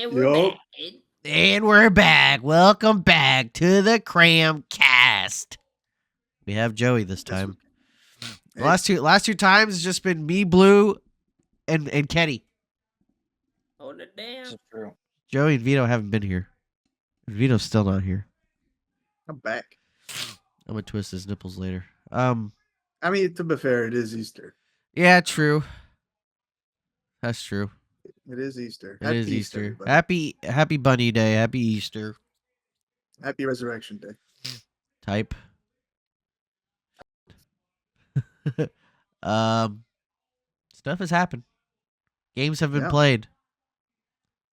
And we're Yup. back. And we're back. Welcome back to the Cram Cast. We have Joey this time. The last two times has just been me, Blue, and Kenny. Hold it down. This is true. Joey and Vito haven't been here. Vito's still not here. I'm back. I'm gonna twist his nipples later. I mean, to be fair, it is Easter. Yeah, true. That's true. It is Easter. It is Easter. Everybody. Happy Bunny Day. Happy Easter. Happy Resurrection Day. Type. Stuff has happened. Games have been played.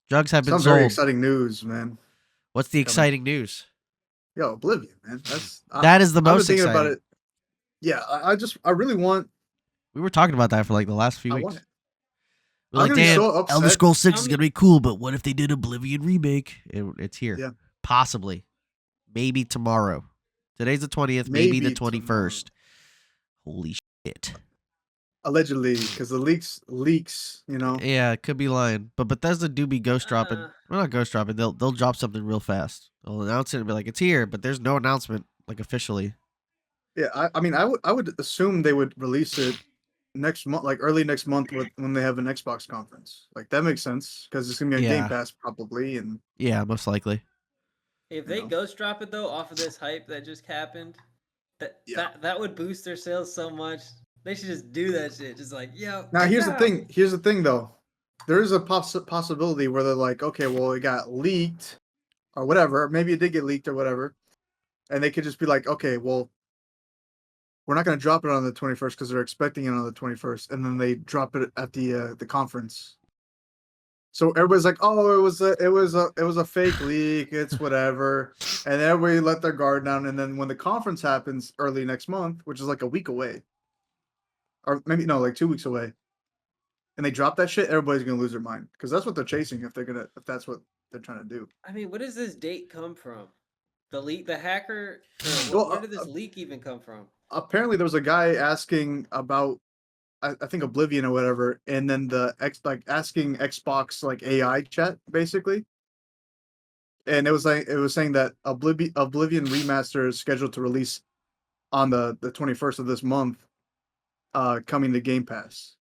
Drugs have been Some sold. very exciting news, man. What's the exciting news? Yo, Oblivion, man. That is the I've been most thinking exciting. about it. Yeah, I really want. We were talking about that for like the last few I weeks. want it. We're I'm like, gonna be damn, so upset. Elder Scrolls 6 is gonna be cool, but what if they did Oblivion remake? It's here. Yeah. Possibly. Maybe tomorrow. Today's the 20th, maybe the 21st. Holy shit. Allegedly, because the leaks, you know. Yeah, it could be lying. But Bethesda do be ghost dropping. Well, not ghost dropping. They'll drop something real fast. They'll announce it and be like, it's here, but there's no announcement like officially. Yeah, I mean, I would assume they would release it next month, like early next month, when they have an Xbox conference. Like that makes sense because it's gonna be on Game Pass probably, and yeah, most likely. If they ghost drop it though, off of this hype that just happened, that would boost their sales so much. They should just do that shit. Just like, yo. Now here's the thing. Here's the thing, though. There is a possibility where they're like, okay, well, it got leaked, or whatever. Maybe it did get leaked or whatever, and they could just be like, okay, well, we're not going to drop it on the 21st because they're expecting it on the 21st, and then they drop it at the conference. So everybody's like, oh, it was a fake leak. It's whatever, and everybody let their guard down. And then when the conference happens early next month, which is like a week away, or maybe no, like 2 weeks away, and they drop that shit, everybody's gonna lose their mind because that's what they're chasing. If that's what they're trying to do. I mean, where does this date come from? The leak, the hacker. Where did this leak even come from? Apparently, there was a guy asking about, I think Oblivion or whatever, and then asking Xbox like AI chat basically, and it was saying that Oblivion remaster is scheduled to release on the 21st of this month. Coming to Game Pass,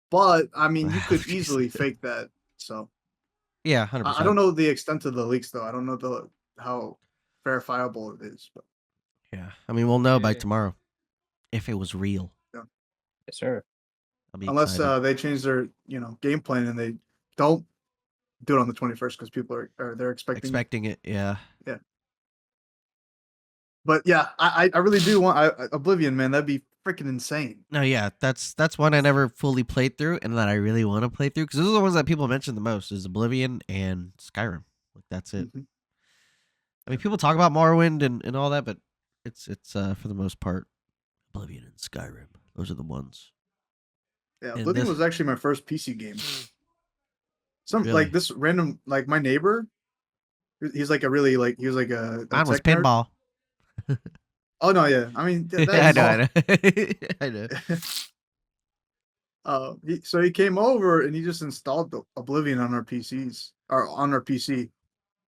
but I mean, you could easily fake that. So, yeah, 100%. I don't know the extent of the leaks though. I don't know how verifiable it is. But yeah, I mean, we'll know by tomorrow if it was real. Yeah. Yes, sir. Unless they change their game plan and they don't do it on the 21st because people they're expecting it. Yeah. Yeah. But yeah, I really do want Oblivion, man. That'd be freaking insane. No, yeah, that's one I never fully played through, and that I really want to play through because those are the ones that people mention the most: is Oblivion and Skyrim. Like that's it. Mm-hmm. I mean, people talk about Morrowind and all that, but it's for the most part Oblivion and Skyrim. Those are the ones. Yeah, Oblivion was actually my first PC game. Really? Like this random, like my neighbor, he's like a really he was like a mine was tech nerd. pinball. Oh no, yeah. I mean, I know. I know. So he came over and he just installed the Oblivion on our PCs or on our PC,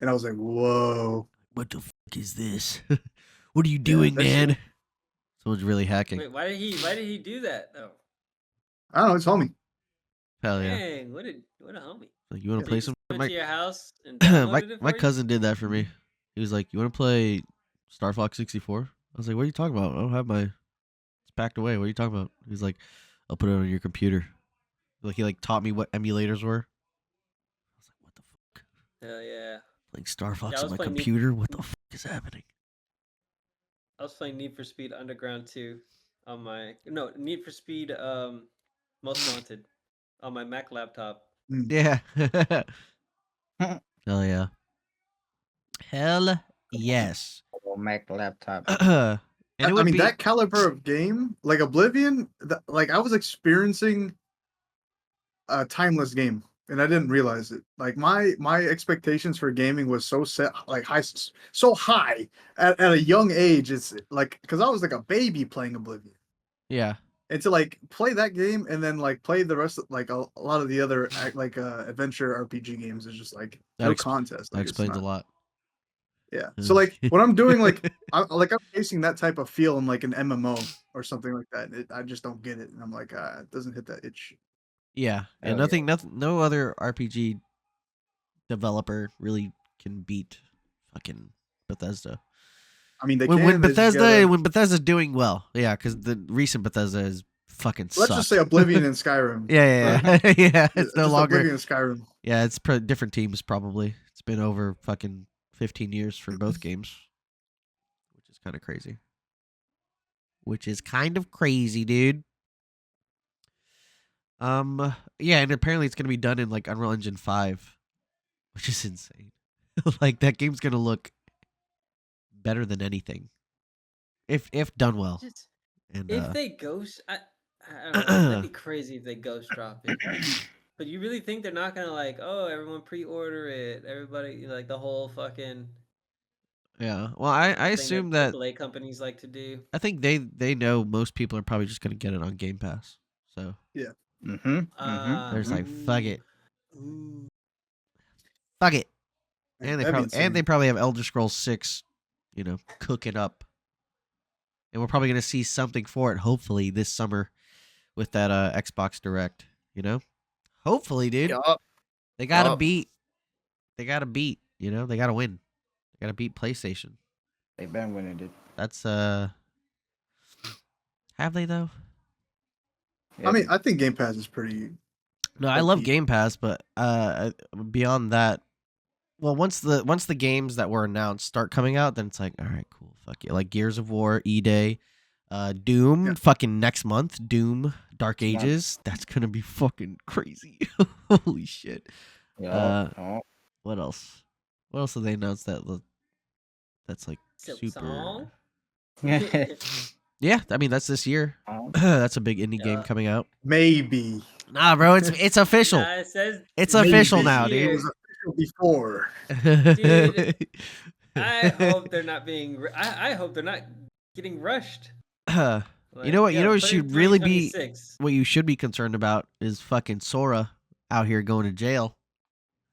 and I was like, "Whoa, what the fuck is this? What are you doing, man?" Someone's really hacking. Wait, why did he do that though? I don't know. It's homie. Hell yeah! Dang, what a homie. Like, you want to play some? Went to your house and downloaded it my for you? cousin did that for me. He was like, "You want to play Star Fox 64?" I was like, "What are you talking about? I don't have my. It's packed away. What are you talking about?" He's like, "I'll put it on your computer." Like he taught me what emulators were. I was like, "What the fuck?" Hell yeah! Playing Star Fox Yeah, on my computer. What the fuck is happening? I was playing Need for Speed Underground 2 on my Need for Speed Most Wanted on my Mac laptop. Yeah. Hell yeah. Hell yes. Mac laptop. I mean, that caliber of game, like Oblivion, like I was experiencing a timeless game, and I didn't realize it. Like my expectations for gaming was so set, like so high at a young age. It's like because I was like a baby playing Oblivion. Yeah. and to like play that game and then like play the rest of like a lot of the other adventure RPG games is just like no contest. That Like, explains a lot. Yeah. So like when I'm doing like I'm facing that type of feel in like an MMO or something like that. I just don't get it, and I'm like, it doesn't hit that itch. Yeah, and nothing, no other RPG developer really can beat fucking Bethesda. I mean, when Bethesda's doing well, yeah, because the recent Bethesda is fucking. Let's just say Oblivion and Skyrim. Yeah. Yeah. It's no longer Oblivion and Skyrim. Yeah, it's different teams probably. It's been over fucking 15 years for both games, which is kind of crazy. Dude. Yeah, and apparently it's gonna be done in like Unreal Engine 5, which is insane. Like that game's gonna look better than anything, if done well. And if they ghost, I don't know, that'd be crazy if they ghost drop it. But you really think they're not gonna like, oh, everyone pre-order it, everybody, like the whole fucking. Yeah, well, I assume that AAA companies like to do. I think they know most people are probably just gonna get it on Game Pass. So yeah, there's like fuck it, fuck it, and they probably have Elder Scrolls 6, cooking up, and we're probably gonna see something for it hopefully this summer with that Xbox Direct. Hopefully, dude. Yup. They gotta beat. They gotta beat. They gotta win. They gotta beat PlayStation. They've been winning it. That's Have they though? Yeah. I mean, I think Game Pass is pretty. No, I love Game Pass, but beyond that, well, once the games that were announced start coming out, then it's like, all right, cool, fuck it. Like Gears of War, E-Day, Doom, fucking next month, Doom, Dark Ages. That's gonna be fucking crazy. Holy shit. What else? What else have they announced that's like super? Yeah, I mean that's this year. That's a big indie game coming out. Maybe. Nah, bro, it's official. Nah, it says it's official now, dude. It was official before. Dude, I hope they're not being. I hope they're not getting rushed. Like, you know what? You know what should really be. What you should be concerned about is fucking Sora out here going to jail.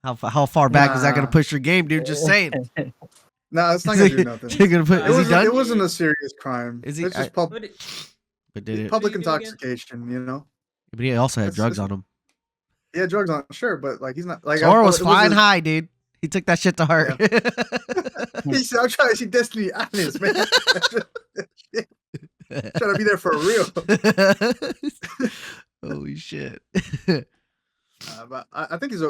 How far back is that going to push your game, dude? Just saying. No, it's not gonna do nothing. It wasn't a serious crime. Is he? It's just but did it? Public intoxication, But he also had drugs on him. Yeah, drugs on him, sure, but like he's not like. Sora was flying high, dude. He took that shit to heart. Yeah. He said, "I'm trying to see Destiny Islands, man. Trying to be there for real." Holy shit. But I think he's.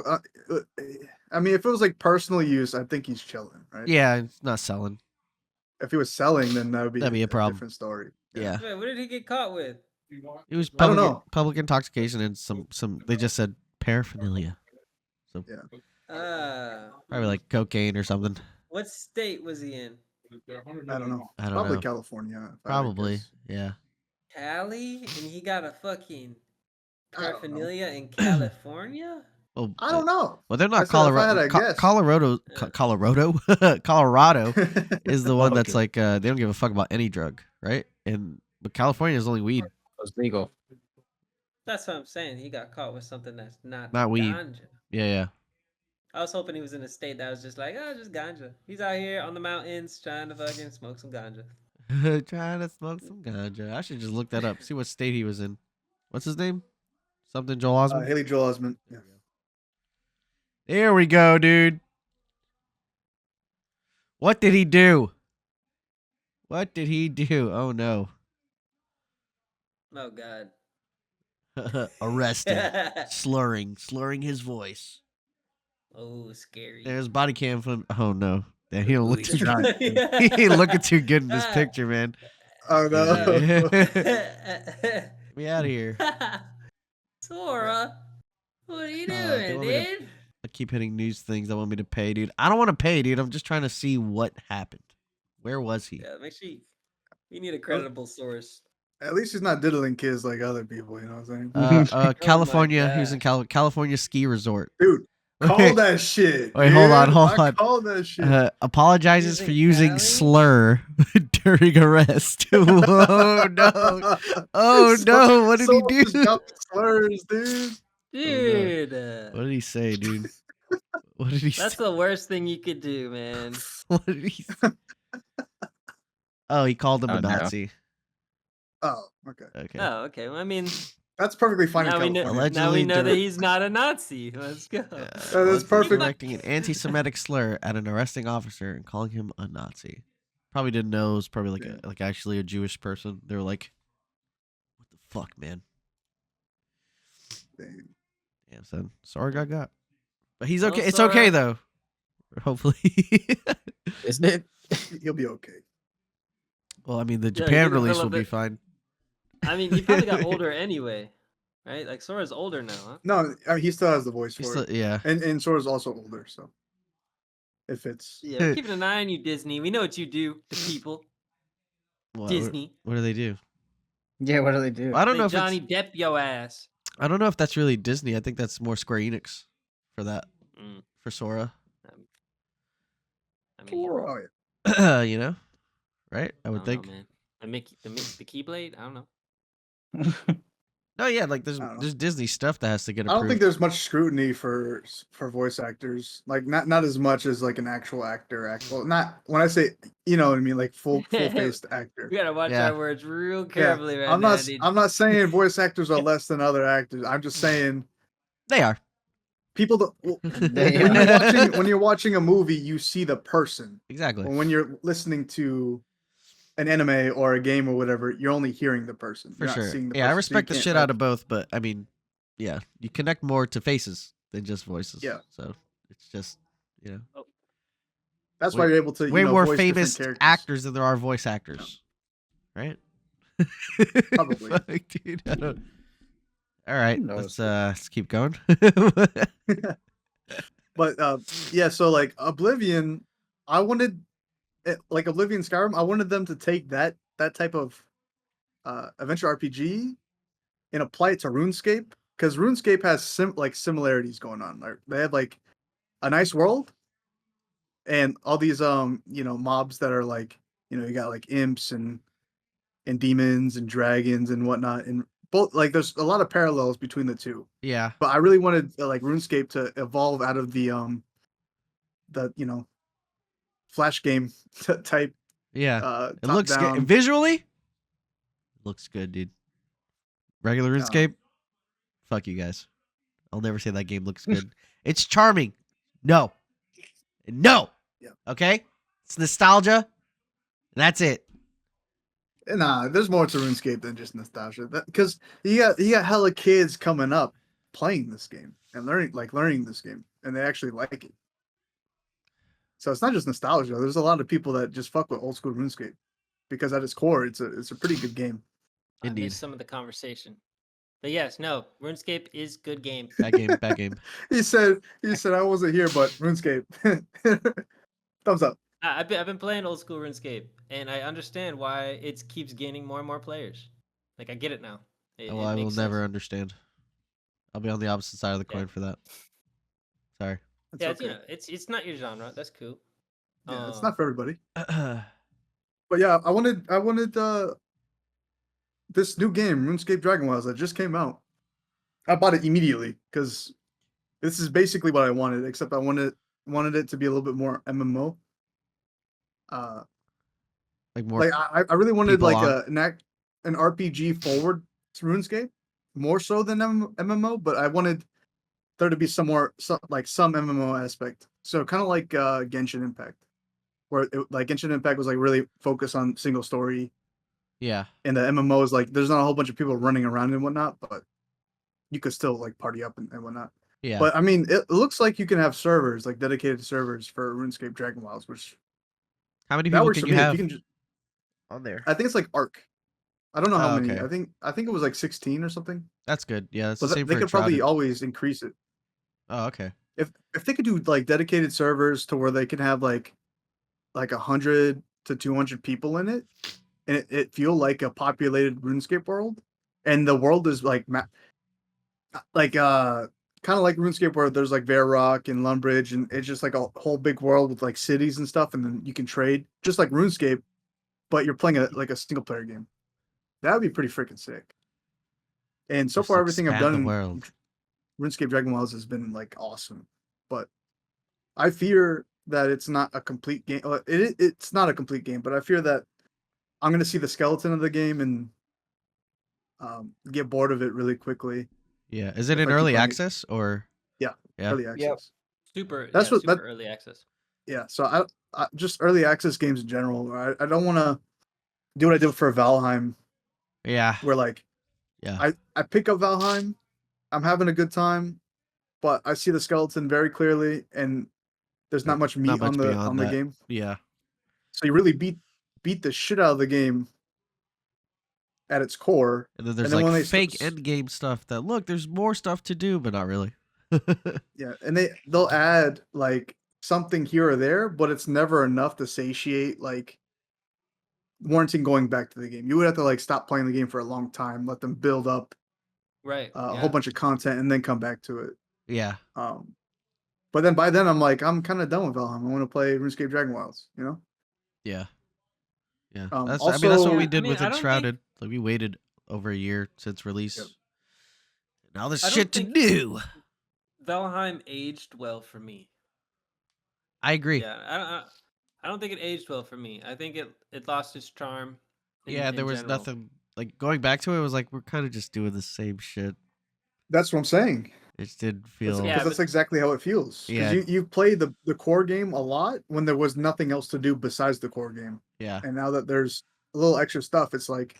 I mean, if it was like personal use, I think he's chilling, right? Yeah, it's not selling. If he was selling, then that'd be a problem. Different story. Yeah. Wait, what did he get caught with? It was public intoxication and some. They just said paraphernalia. So probably like cocaine or something. What state was he in? I don't know. Probably California. Probably, yeah. Cali, and he got a fucking paraphernalia in California. Well, I don't know. Well, they're not Colorado. Colorado is the one that's like they don't give a fuck about any drug, right? But California is only weed. It's legal. That's what I'm saying. He got caught with something that's not weed. Ganja. Yeah. I was hoping he was in a state that was just like, just ganja. He's out here on the mountains trying to fucking smoke some ganja. Trying to smoke some ganja. I should just look that up. See what state he was in. What's his name? Something Joel Osment? Haley Joel Osment. Yeah. There we go, dude. What did he do? Oh, no. Oh, God. Arrested. slurring his voice. Oh, scary. There's body cam from. Oh, no. Yeah, he don't look too good. He ain't looking too good in this picture, man. Oh, no. Get me out of here. Sora, what are you doing, dude? I keep hitting news things that want me to pay, dude. I don't want to pay, dude. I'm just trying to see what happened. Where was he? Yeah, make sure you need a credible source. At least he's not diddling kids like other people, you know what I'm saying? California. He was in California ski resort. Dude, Call that shit. Wait, hold on, dude. hold I on. call that shit. Apologizes for using Cali? slur during arrest. Whoa, no. Oh, no. What did he Someone do? just got the slurs, dude. Dude, What did he say, dude? What did he that's say? the worst thing you could do, man. What did he say? Oh, he called him a Oh, no. Nazi. Oh, okay. Okay. Oh, okay. Well, I mean, That's perfectly fine in now we know. California. Now we Allegedly know that dir- he's not a Nazi. Let's go. That's allegedly perfect. directing an anti-Semitic slur at an arresting officer and calling him a Nazi. Probably didn't know it was probably like Yeah. like actually a Jewish person. They were like, "What the fuck, man?" Dang. Damn, son. Sorry, got. But he's Well, okay. It's okay Sora- though. Hopefully. Isn't it? He'll be okay. Well, I mean, the Yeah, Japan you can release fill will up be it. fine. I mean, he probably got older anyway, right? Like Sora's older now, huh? No, I mean, he still has the voice He's for still, it. yeah. And Sora's also older, so if it's Yeah, we're keeping an eye on you, Disney. We know what you do to people. What, Disney. What do they do? Yeah, what do they do? I don't They know if Johnny it's. Depp yo ass. I don't know if that's really Disney. I think that's more Square Enix for that Mm, for Sora. I mean, oh yeah. You know, right? I I would don't know, think. man. The Keyblade. I don't know. No, yeah, like I don't know. there's Disney stuff that has to get I don't think approved. there's much scrutiny for voice actors. Like not as much as like an actual actor. Well, not when I say you know what I mean, like full faced actor. We gotta watch Yeah. our words real Yeah, carefully right now, dude. I'm not saying voice actors are less than other actors. I'm just saying They are. people that They when you're watching a movie, you see the person. Exactly. But when you're listening to an anime or a game or whatever, you're only hearing the person. For You're sure. not seeing the Yeah, I person. So you respect the can't, shit like, out of both, but I mean, yeah, you connect more to faces than just voices. Yeah. So it's just, you know, That's way- why you're able to way more voice different famous characters. actors than there are voice actors, right? Probably. Fuck, dude, I don't. All right, Who knows? let's keep going. But yeah, so like Oblivion, I wanted like Oblivion Skyrim, I wanted them to take that type of adventure RPG and apply it to RuneScape because RuneScape has similarities going on. Like they have like a nice world and all these mobs that are like you got like imps and demons and dragons and whatnot, and both like there's a lot of parallels between the two. Yeah, But I really wanted like RuneScape to evolve out of the flash game type yeah. It top looks down. good visually. Looks good, dude. Regular Yeah. RuneScape. Fuck you guys. I'll never say that game looks good. It's charming. No. No. Yeah. Okay? It's nostalgia. That's it. Nah, there's more to RuneScape than just nostalgia. Because you got hella kids coming up playing this game and learning this game, and they actually like it. So it's not just nostalgia. There's a lot of people that just fuck with old school RuneScape because at its core, it's a pretty good game. I Indeed. missed some of the conversation. But yes, no, RuneScape is good game. Bad game. Bad game. He said I wasn't here, but RuneScape. Thumbs up. I've been playing old school RuneScape, and I understand why it keeps gaining more and more players. Like I get it now. Well, I will makes never sense. understand. I'll be on the opposite side of the Yeah. coin for that. Sorry. That's Yeah, okay. it's not your genre. That's cool. Yeah, it's not for everybody. Yeah. But yeah, I wanted this new game, RuneScape Dragon Wilds, that just came out. I bought it immediately because this is basically what I wanted, except I wanted it to be a little bit more MMO. Like more. Like I really wanted people like on. an RPG forward to RuneScape, more so than MMO, but I wanted there to be some MMO aspect. So kind of like Genshin Impact, where like Genshin Impact was like really focused on single story, Yeah. and the MMO is like there's not a whole bunch of people running around and whatnot, but you could still like party up and whatnot. Yeah. But I mean, it looks like you can have servers, like dedicated servers for RuneScape Dragon Wilds, which How many that people works can for you me. If have you can just, on there? I think it's like Arc. I don't know how Oh, many. okay. I think it was like 16 or something. That's good. Yeah, that's But the same they for could probably Enshrouded. always increase it. Oh, okay. If they could do like dedicated servers to where they can have like 100 to 200 people in it, and it feel like a populated RuneScape world, and the world is like kind of like RuneScape where there's like Varrock and Lumbridge, and it's just like a whole big world with like cities and stuff, and then you can trade just like RuneScape, but you're playing like a single player game. That would be pretty freaking sick. And so Just far, everything I've expand the done world. in RuneScape Dragon Wilds has been like awesome, but I fear that it's not a complete game. It's not a complete game, but I fear that I'm going to see the skeleton of the game and get bored of it really quickly Yeah. Is it if in I keep early playing it. access or? Yeah, Yeah. early access. Super, That's yeah, what super that. early access. Yeah, so I just early access games in general. I don't want to do what I did for Valheim, Yeah. where like Yeah. I pick up Valheim, I'm having a good time, but I see the skeleton very clearly, and there's not much Not meat much on beyond the that. game. Yeah. So you really beat the shit out of the game at its core, And then there's and then like when they fake end game stuff that look, there's more stuff to do, but not really. yeah, and they'll add like something here or there, but it's never enough to satiate like warranting going back to the game. You would have to like stop playing the game for a long time, let them build up Right. a Yeah. whole bunch of content, and then come back to it. Yeah. But then by then I'm like, I'm kind of done with Valheim. I want to play RuneScape Dragon Wilds, you know? Yeah. Yeah. Um, That's I mean that's what also- we Yeah, I did mean, with I don't think- Enshrouded. Like we waited over a year since release. Yep. Now there's I don't shit to think- do. Valheim aged well for me. I agree. Yeah, I don't think it aged well for me. I think it lost its charm. Yeah, there in was general. nothing like going back to it was like we're kind of just doing the same shit. That's what I'm saying. It just didn't Because feel Yeah, that's exactly how it feels. Yeah. Because you played the core game a lot when there was nothing else to do besides the core game. yeah. And now that there's a little extra stuff, it's like,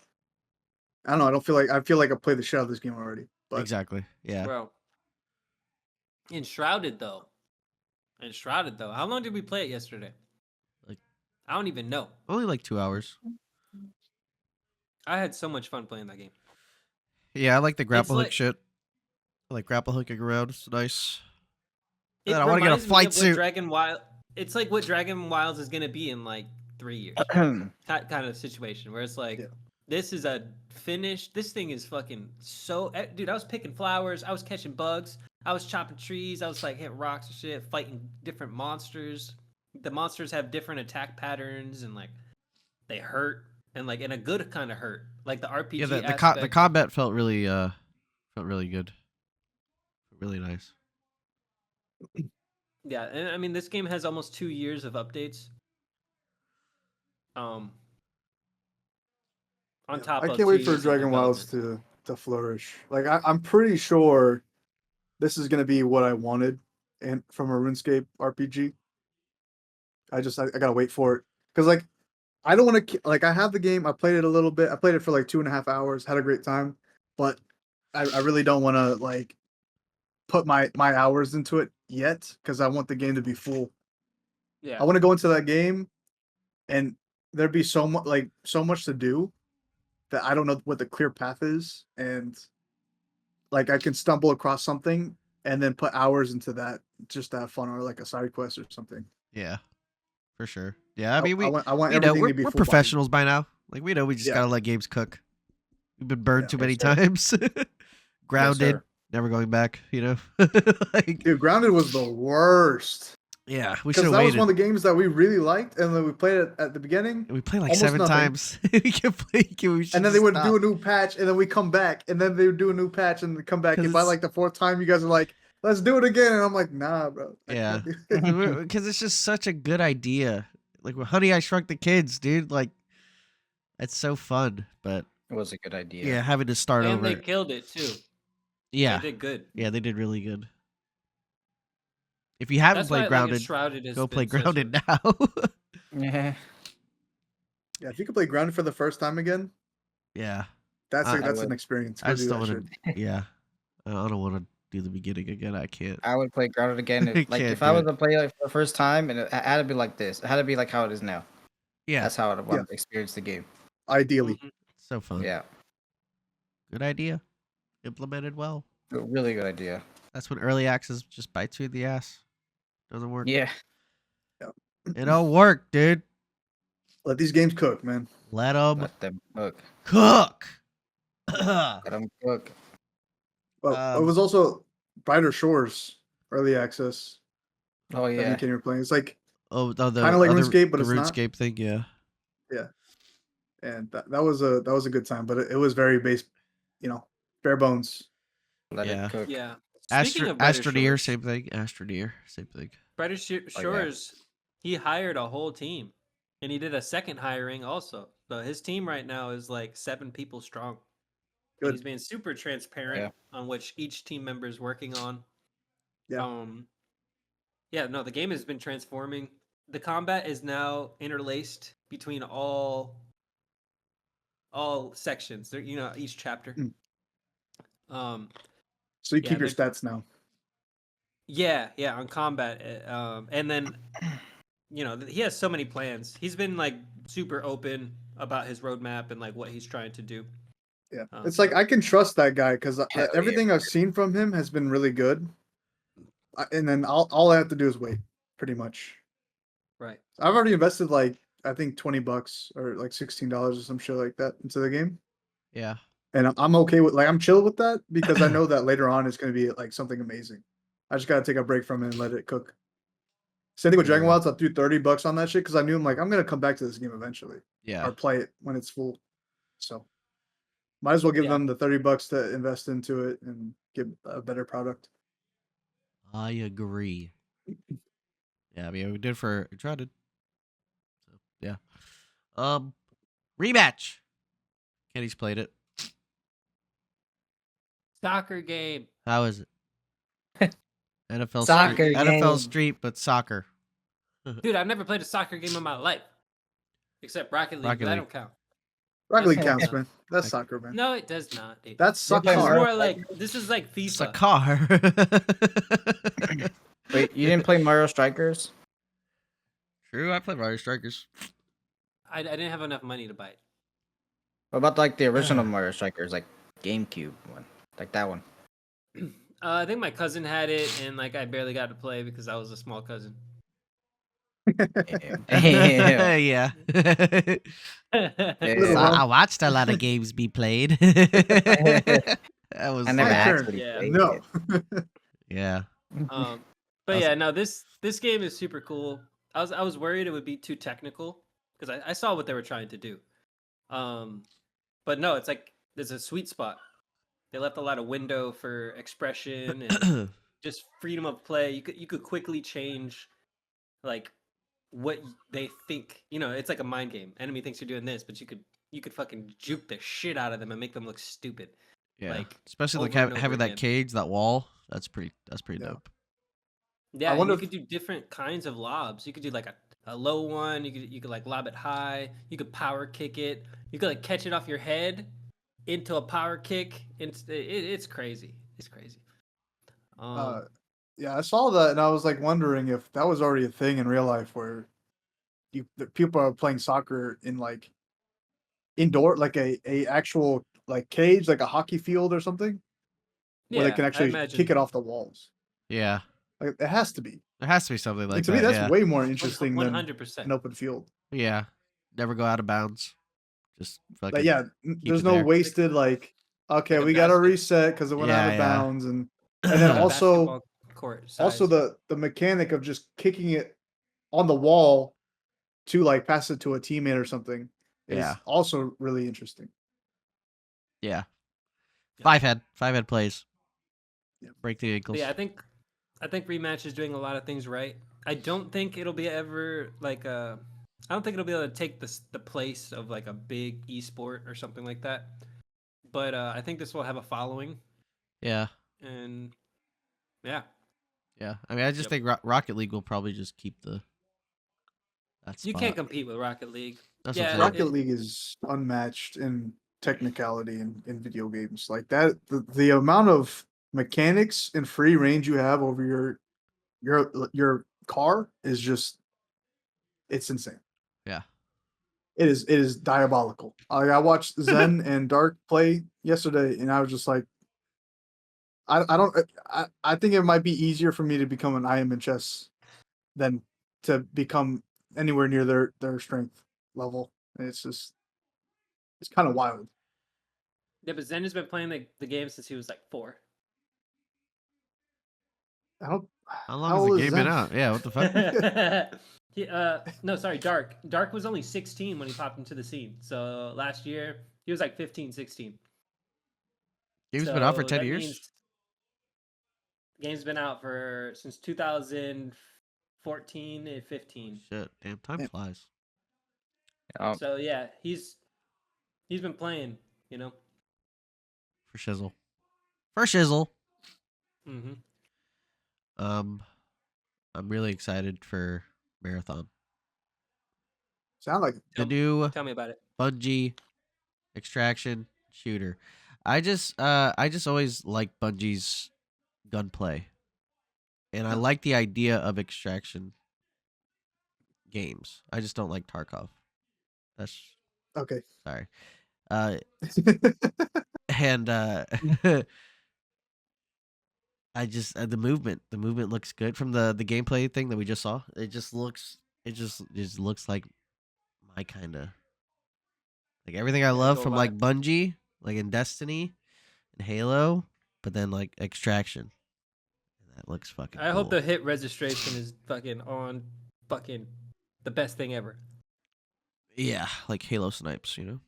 I don't know. I feel like I played the shit out of this game already. But Exactly. Yeah. Bro. Enshrouded though. How long did we play it yesterday? Like- I don't even know. Only like 2 hours. I had so much fun playing that game. Yeah, I like the grapple hook like- shit. I like grapple hooking around. It's nice. It Man, I wanna get a reminds me flight of what suit. Dragon Wild. It's like what Dragon Wilds is gonna be in like 3 years. That kind of situation where it's like, Yeah. this is a finished. This thing is fucking so. Dude, I was picking flowers. I was catching bugs. I was chopping trees. I was like hitting rocks and shit, fighting different monsters. The monsters have different attack patterns and like they hurt and like in a good kind of hurt. Like the RPG Yeah, the aspect. combat felt really good. Really nice. Yeah, and I mean this game has almost 2 years of updates. On top I of can't 2 wait for years of Dragon Wilds development. to flourish. Like I'm pretty sure this is gonna be what I wanted and from a RuneScape RPG. I gotta wait for it because like I don't want to like I have the game. I played it a little bit. I played it for like 2.5 hours. Had a great time, but I really don't want to like put my hours into it yet because I want the game to be full. Yeah. I want to go into that game and there'd be so much to do that I don't know what the clear path is, and like I can stumble across something and then put hours into that just to have fun or like a side quest or something. Yeah. For sure. Yeah, I mean I want we know everything to be we're full-bodied. professionals by now. Like we know we just Yeah. gotta let games cook. We've been burned Yeah. too many Yes, sir. times. Grounded, sir. never going back, you know? Like, Dude, Grounded was the worst. yeah, we Because should have that was waited. one of the games that we really liked, and then we played it at the beginning, We played like almost 7 nothing. times. We can play. We should and then they just would stop. do a new patch, and then we come back, and then they would do a new patch, and come back. 'Cause And by it's- like the 4th time, you guys are like, "Let's do it again," and I'm like, "Nah, bro." I Yeah. can't do it." Because it's just such a good idea. Like with Honey, I Shrunk the Kids, dude. Like, it's so fun. But It was a good idea. yeah, having to start And over. they killed it too. Yeah, They did good. yeah, they did really good. If you haven't That's why played like, Grounded, Enshrouded has go play been such a- Grounded now. Yeah. Yeah, if you could play Grounded for the first time again, Yeah, that's I an would. experience. I Go just do don't that want shit. to. Yeah, I don't want to do the beginning again. I can't. I would play Grounded again. I If, like can't if I do was it. to play like for the first time, and it had to be like this. It had to be like how it is now. Yeah, That's how I want Yeah. to experience the game. Ideally, Mhm. it's so fun. Yeah, Good idea. Implemented well. a really good idea. That's when early access just bites you in the ass. Doesn't work. Yeah, It don't work, dude. let these games cook, man. Let them let them cook. cook. Let them cook. Well, Um, it was also Brighter Shores early access Oh that me yeah. and Kenny were playing. It's like Oh, the kind of like other RuneScape, but the it's not. RuneScape thing, yeah. Yeah, and that was a good time, but it was very base, bare bones. Let Yeah. it cook. Yeah. Speaking of Brighter Astroneer, Shores, same thing. Astroneer, same thing. Brighter Oh, yeah. Shores, he hired a whole team, and he did a second hiring also. So his team right now is like 7 people strong. And Good. he's being super transparent Yeah. on which each team member is working on. Yeah. Yeah, no, the game has been transforming. The combat is now interlaced between all sections. There, each chapter. Mm. Um, So you yeah, keep your they're stats now. yeah, on combat. And then he has so many plans. He's been like super open about his roadmap and like what he's trying to do. Yeah, it's like I can trust that guy because Hell everything yeah. I've seen from him has been really good. And then all I have to do is wait, pretty much. Right. I've already invested like I think $20 or like $16 or some shit like that into the game, Yeah. and I'm okay with I'm chill with that because I know that later on it's going to be like something amazing. I just gotta take a break from it and let it cook. Same thing with Dragon Yeah. Wilds. I threw $30 on that shit because I knew I'm gonna come back to this game eventually Yeah. or play it when it's full. So might as well give Yeah. them the $30 to invest into it and get a better product. I agree. Yeah, I mean, we tried it. So, yeah. Rematch. Kenny's played it. Soccer game. How is it? NFL Soccer Street. NFL game. Street, but soccer. Dude, I've never played a soccer game in my life. Except Rocket League, Rocket but that League. don't count. Rocket That's League counts, enough. man. That's Like- soccer, man. No, it does not, dude. That's You play This is soccer. Mario? more like this is like FIFA. Soccer. Wait, you didn't play Mario Strikers? True, I played Mario Strikers. I didn't have enough money to buy it. What about like the original Mario Strikers, like GameCube one, like that one? I think my cousin had it, and like I barely got to play because I was a small cousin. Damn. Yeah. Yeah. So Little I one. watched a lot of games be played. That was I never My fun. turn. actually Yeah. played No. Yeah. But Awesome. yeah, no, this game is super cool. I was worried it would be too technical because I saw what they were trying to do. But no, it's like there's a sweet spot. They left a lot of window for expression and just freedom of play. You could quickly change like what they think. It's like a mind game. Enemy thinks you're doing this, but you could fucking juke the shit out of them and make them look stupid. Yeah. Like, Especially like over and over having that again. cage, that wall. That's pretty Yeah. dope. Yeah, and wonder you if- could do different kinds of lobs. You could do like a low one. You could like lob it high. You could power kick it. You could like catch it off your head into a power kick. It's crazy. It's crazy. Yeah, I saw that and I was like wondering if that was already a thing in real life where the people are playing soccer in like indoor, like a actual like cage, like a hockey field or something, where they yeah, can I actually imagine kick it off the walls. Yeah. Like it has to be. There has to be something like And to me, that. that's Yeah. way more interesting than 100%. an open field. Yeah. Never go out of bounds. Just fucking. Like, yeah, there's it no there. wasted like. Okay, Like a we got to basket- reset because it went out Yeah, of yeah. bounds, and then like a also basketball court size. the mechanic of just kicking it on the wall to like pass it to a teammate or something is Yeah. also really interesting. Yeah. Yeah. Five head plays. Yeah. Break the But ankles. yeah, I think Rematch is doing a lot of things right. I don't think it'll be ever like I don't think it'll be able to take the place of like a big esport or something like that. But I think this will have a following, Yeah. and yeah, Yeah. I mean, I just Yep. think Rocket League will probably just keep that you spot. can't compete with Rocket League. That's Yeah, what I'm saying. Rocket League is unmatched in technicality in video games. Like that, the amount of mechanics and free range you have over your car is just it's insane. Yeah. It is diabolical. Like I watched Zen and Dark play yesterday, and I was just like, I think it might be easier for me to become an IM in chess than to become anywhere near their strength level. And it's kind of wild. Yeah, but Zen has been playing the game since he was like 4. I don't. How long How has the old is game been Zen? out? Yeah, what the fuck? No, sorry, Dark. Dark was only 16 when he popped into the scene. So last year he was like 15, 16. Game's been out for So 10 that years? means game's been out for since 2014 and 15. Shit, damn, time Yeah. flies. So yeah, he's been playing, you know. For shizzle. For shizzle. Mm-hmm. I'm really excited for Marathon. Sound like The new Tell me about it. Bungie extraction shooter. I just always like Bungie's gunplay. And I like the idea of extraction games. I just don't like Tarkov. That's okay. sorry. And I just the movement looks good from the gameplay thing that we just saw. It just looks like my kind of like everything I love go from vibe. like Bungie, like in Destiny and Halo, but then like Extraction. That looks fucking I cool. hope the hit registration is fucking on fucking the best thing ever. Yeah, like Halo snipes, you know?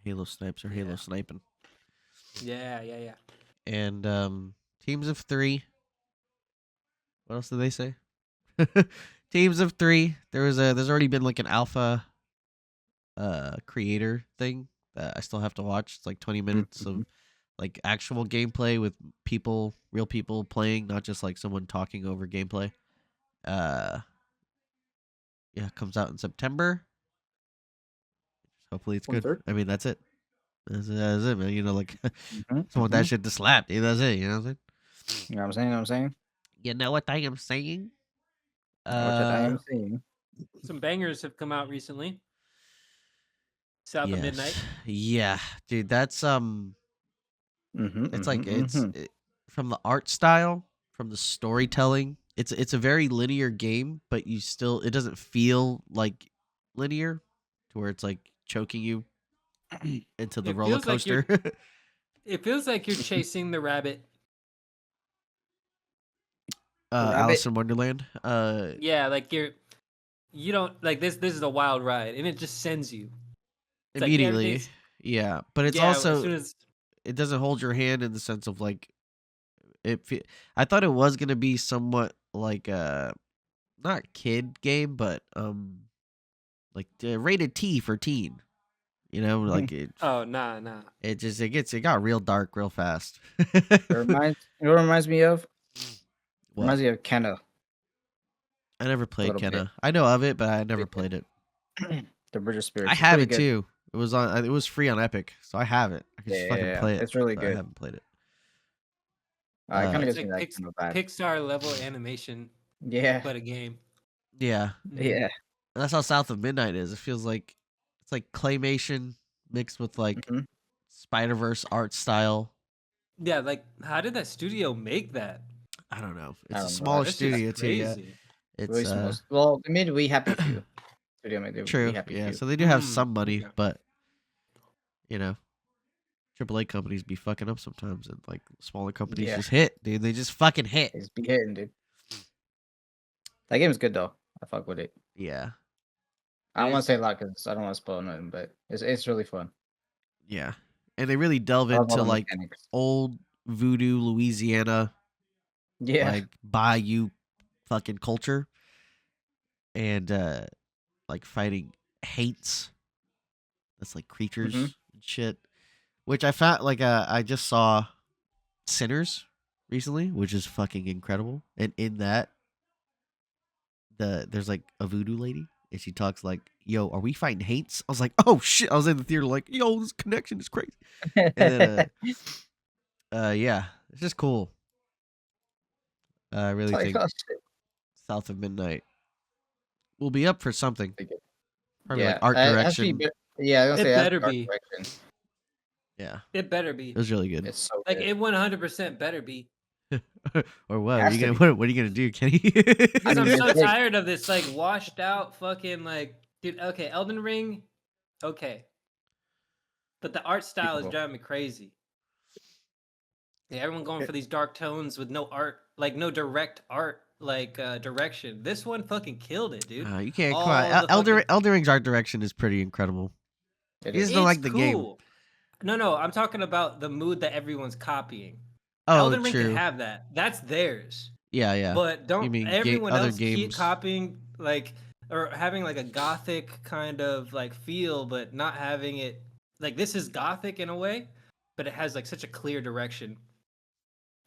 Halo snipes or Halo Yeah. sniping. Yeah. And teams of 3. What else did they say? Teams of 3. There's already been like an alpha creator thing that I still have to watch. It's like 20 minutes of like actual gameplay with real people playing, not just like someone talking over gameplay. Yeah, it comes out in September. Hopefully it's good. 23rd? I mean, that's it. That's it, man. You know, like Mhm, someone that mhm. shit to slap, dude. That's it. You know what I'm saying? You know what I'm saying? You know what I'm saying? You know what I am saying? What did I am saying? Some bangers have come out recently. South of Midnight. Yeah, dude. That's it's like Mhm. from the art style, from the storytelling. It's a very linear game, but it doesn't feel like linear, to where it's like choking you into the It roller feels like you're coaster. it feels like you're chasing the rabbit. Rabbit. Alice in Wonderland. Yeah, like you don't like this is a wild ride and it just sends you. It's like Immediately, everything's yeah, but it's as also soon as it doesn't hold your hand in the sense of like I thought it was gonna be somewhat like not kid game, but like rated T for teen. You know, like oh nah. it got real dark real fast. It reminds me of? What? Reminds me of Kenna. I never played little bit. Kenna. I know of it, but I never Bit. played it. The Bridge of Spirits. I It's have pretty it good. too. It was free on Epic, so I have it. I can just fucking Yeah, play it. it's really but I good. haven't played it. It kind of It's gives me like that kind of vibe. Pixar level animation, Yeah, but a game. Yeah, yeah. and that's how South of Midnight is. It feels like it's like claymation mixed with like Mhm. Spider-Verse art style. Yeah, like how did that studio make that? I don't know. I It's a don't know. smaller That's just studio too. Yeah, crazy. it's Really small. Well, they made We Happy Few. Studio made the true. We Happy Yeah, Few. so they do have Mm, some money, okay. but you know, AAA companies be fucking up sometimes, and like smaller companies Yeah. just hit, dude. They just fucking hit. It's be hitting, dude. That game's good though. I fuck with it. Yeah, I don't It want is. to say a lot because I don't want to spoil nothing, but it's really fun. yeah, and they really delve I love all into the like mechanics. old voodoo Louisiana, Yeah. like bayou fucking culture, and like fighting hates. That's like creatures Mhm. and shit. Which I found like I just saw Sinners recently, which is fucking incredible. And in that, there's like a voodoo lady, and she talks like, "Yo, are we fighting hates?" I was like, "Oh shit!" I was in the theater like, "Yo, this connection is crazy." And then yeah, it's just cool. I really Like, think oh, shit. South of Midnight will be up for something. Pretty good. Probably like Yeah, art it has to be direction. yeah, I was It gonna say it has to better be art be. direction. Yeah, It better it be. was really good. It's so Like good. it 100% better be. Or what? Are Has you to gonna be. what are you gonna do, Kenny? Because I'm mean, so it's like- tired of this like washed out fucking like dude, okay, Elden Ring, okay. But the art style is Beautiful. driving me crazy. Yeah, everyone going for these dark tones with no art, like no direct art, like direction. This one fucking killed it, dude. You can't come All on. the fucking Elder Ring's art direction is pretty incredible. It You just is. don't it's like the game. cool. No, I'm talking about the mood that everyone's copying. Oh, Elden Ring can true. have that. That's theirs. Yeah, yeah. But You don't mean everyone other else keep games? copying like or having like a gothic kind of like feel, but not having it like this is gothic in a way, but it has like such a clear direction.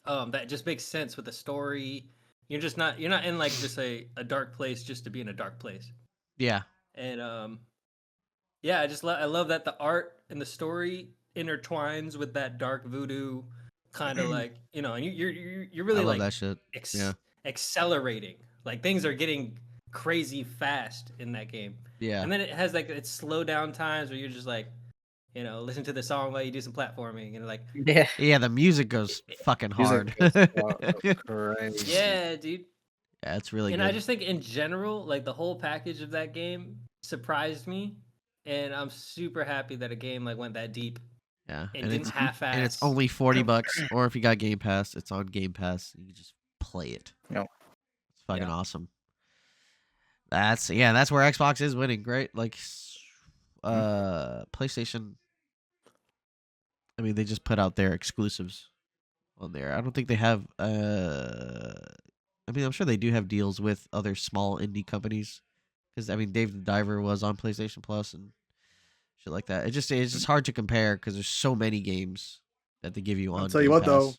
That just makes sense with the story. You're not in like just a dark place just to be in a dark place. Yeah. And yeah, I love that the art and the story intertwines with that dark voodoo kind of like, and you're I really love like that shit. Yeah. accelerating. Like things are getting crazy fast in that game. Yeah. And then it has like its slow down times where you're just like, listen to the song while you do some platforming and like, Yeah. Yeah, the music goes fucking hard. Crazy. yeah, dude. Yeah, it's really And good. I just think in general, like the whole package of that game surprised me, and I'm super happy that a game like went that deep Yeah, and didn't half-ass. and it's only $40, or if you got Game Pass, it's on Game Pass. You can just play it. Yep. It's fucking Yeah. awesome. That's where Xbox is winning, right? Like, PlayStation. I mean, they just put out their exclusives on there. I don't think they have. I mean, I'm sure they do have deals with other small indie companies, because I mean, Dave the Diver was on PlayStation Plus and shit like that. It's just hard to compare because there's so many games that they give you on. I'll tell you Game what, though. Pass.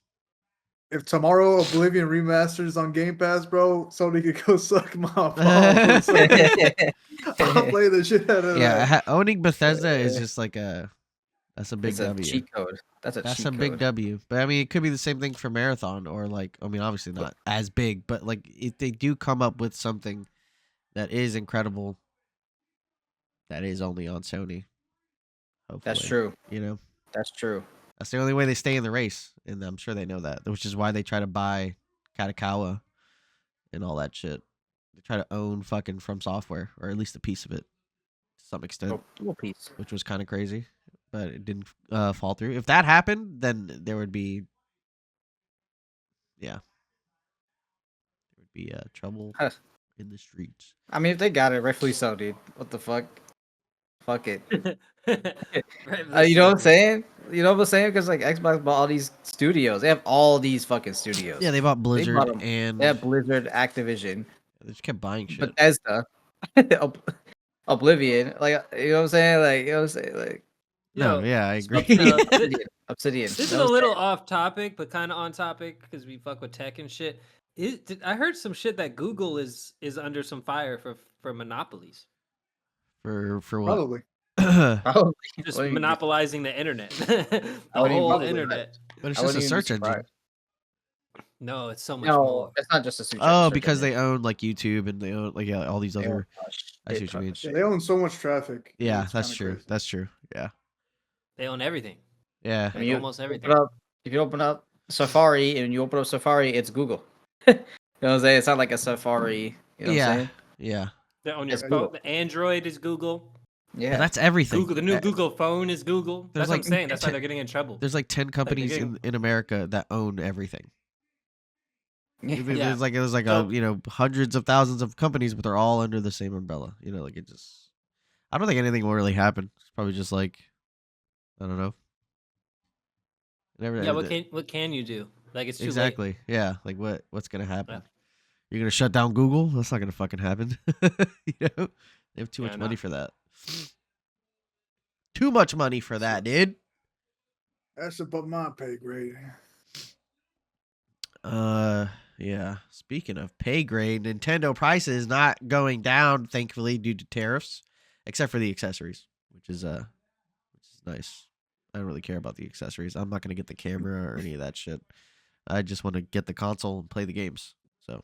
If tomorrow Oblivion remasters on Game Pass, bro, Sony could go suck my balls for a second. I'll play the shit out of Yeah, that. owning Bethesda is just like that's a big It's a W. cheat code. That's A big W. But I mean, it could be the same thing for Marathon, or like, I mean, obviously not as big, but like if they do come up with something that is incredible, that is only on Sony. Hopefully, That's true. You know, That's true. that's the only way they stay in the race, and I'm sure they know that, which is why they try to buy Katakawa and all that shit. They try to own fucking From Software, or at least a piece of it, to some extent, Little piece. which was kind of crazy, but it didn't fall through. If that happened, then there would be, trouble Huh. in the streets. I mean, if they got it, rightfully so, dude. What the fuck? Fuck it. You know what I'm saying? You know what I'm saying? Because like Xbox bought all these studios. They have all these fucking studios. Yeah, they bought Blizzard bought 'em. and They have Blizzard, Activision, they just kept buying shit. Bethesda, Oblivion. Like, you know what I'm saying? Like, you know what I'm saying? Like, No, Yo, yeah, I agree. Obsidian. This is You a know what I'm little saying? off topic, but kind of on topic because we fuck with tech and shit. I heard some shit that Google is under some fire for monopolies, For what? Probably. Probably. just What do you mean? monopolizing the internet, the wouldn't even whole be internet. But it's I just a wouldn't even be search engine. surprised. No, it's so much No, more. it's not just a search. Oh, search because engine. they own like YouTube and they own like all these They other. own a I see shit what you ton mean. of Yeah, shit. they own so much traffic. Yeah, It's that's kinda true. crazy. That's true. Yeah, They own everything, yeah. I like mean, almost everything. if you open up Safari and you open up Safari, it's Google. You know what I'm saying? It's not like a Safari. You know what I'm Yeah, saying? yeah. They own your It's phone. Google. The Android is Google. Yeah. But that's everything. Google, the new Google phone is Google. There's That's what I'm like saying. That's why 10 they're getting in trouble. There's like 10 companies getting- in America that own everything. Yeah. Yeah. There's like So- hundreds of thousands of companies, but they're all under the same umbrella. You know, like it just. I don't think anything will really happen. It's probably just like, I don't know. Yeah, what can you do? Like it's too late. Exactly. Yeah. Like what's gonna happen? Yeah. You're gonna shut down Google? That's not gonna fucking happen. You know, they have too Yeah, much I know. money for that. Too much money for that, dude. That's above my pay grade. Yeah. Speaking of pay grade, Nintendo prices not going down, thankfully, due to tariffs, except for the accessories, which is nice. I don't really care about the accessories. I'm not gonna get the camera or any of that shit. I just want to get the console and play the games. So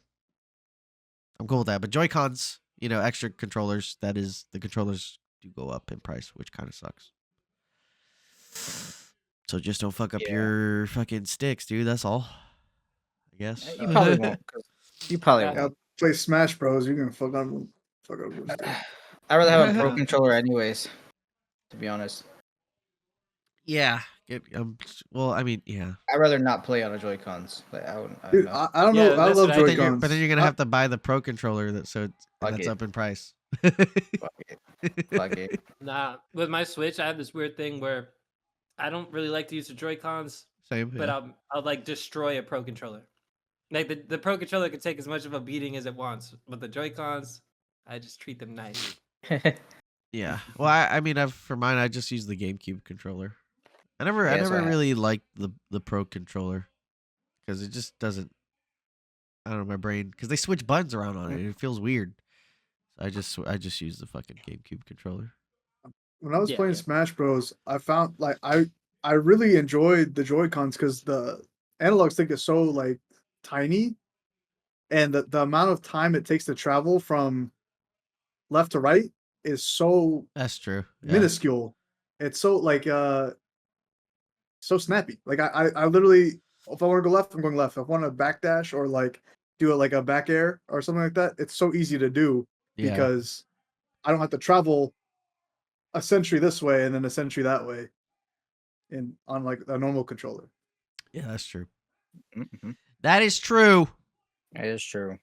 I'm cool with that. But Joy-Cons, extra controllers, that is, the controllers do go up in price, which kind of sucks. So just don't fuck up Yeah. your fucking sticks, dude. That's all. I guess. You probably won't. 'Cause you probably Yeah. won't. Play Smash Bros. You can fuck up. With shit. I'd rather have a pro controller, anyways. To be honest. Yeah, Well, I mean, yeah. I'd rather not play on a Joy Cons. Like I wouldn't. Dude, know. I don't Yeah, know. I that's love what I Joy think. But then Cons. you're gonna have to buy the Pro controller and Fuck that's it. up in price. Fuck it. Fuck it. Nah, with my Switch, I have this weird thing where I don't really like to use the Joy Cons, Same. but Yeah. I'll like destroy a Pro controller. Like the Pro controller can take as much of a beating as it wants, but the Joy Cons, I just treat them nice. Yeah. Well, I mean, for mine, I just use the GameCube controller. I never Yeah, that's what I have. really liked the Pro controller because it just doesn't. I don't know, my brain, because they switch buttons around on it. And it feels weird. So I just use the fucking GameCube controller. When I was Yeah, playing yeah. Smash Bros, I found like I really enjoyed the Joy Cons because the analog stick is so like tiny, and the amount of time it takes to travel from left to right is so That's true. Yeah. minuscule. It's so like so snappy. Like I literally, if I want to go left, I'm going left. If I want to backdash or like do it like a back air or something like that, it's so easy to do Yeah. because I don't have to travel a century this way and then a century that way on like a normal controller. Yeah, that's true. Mhm. That is true. That is true.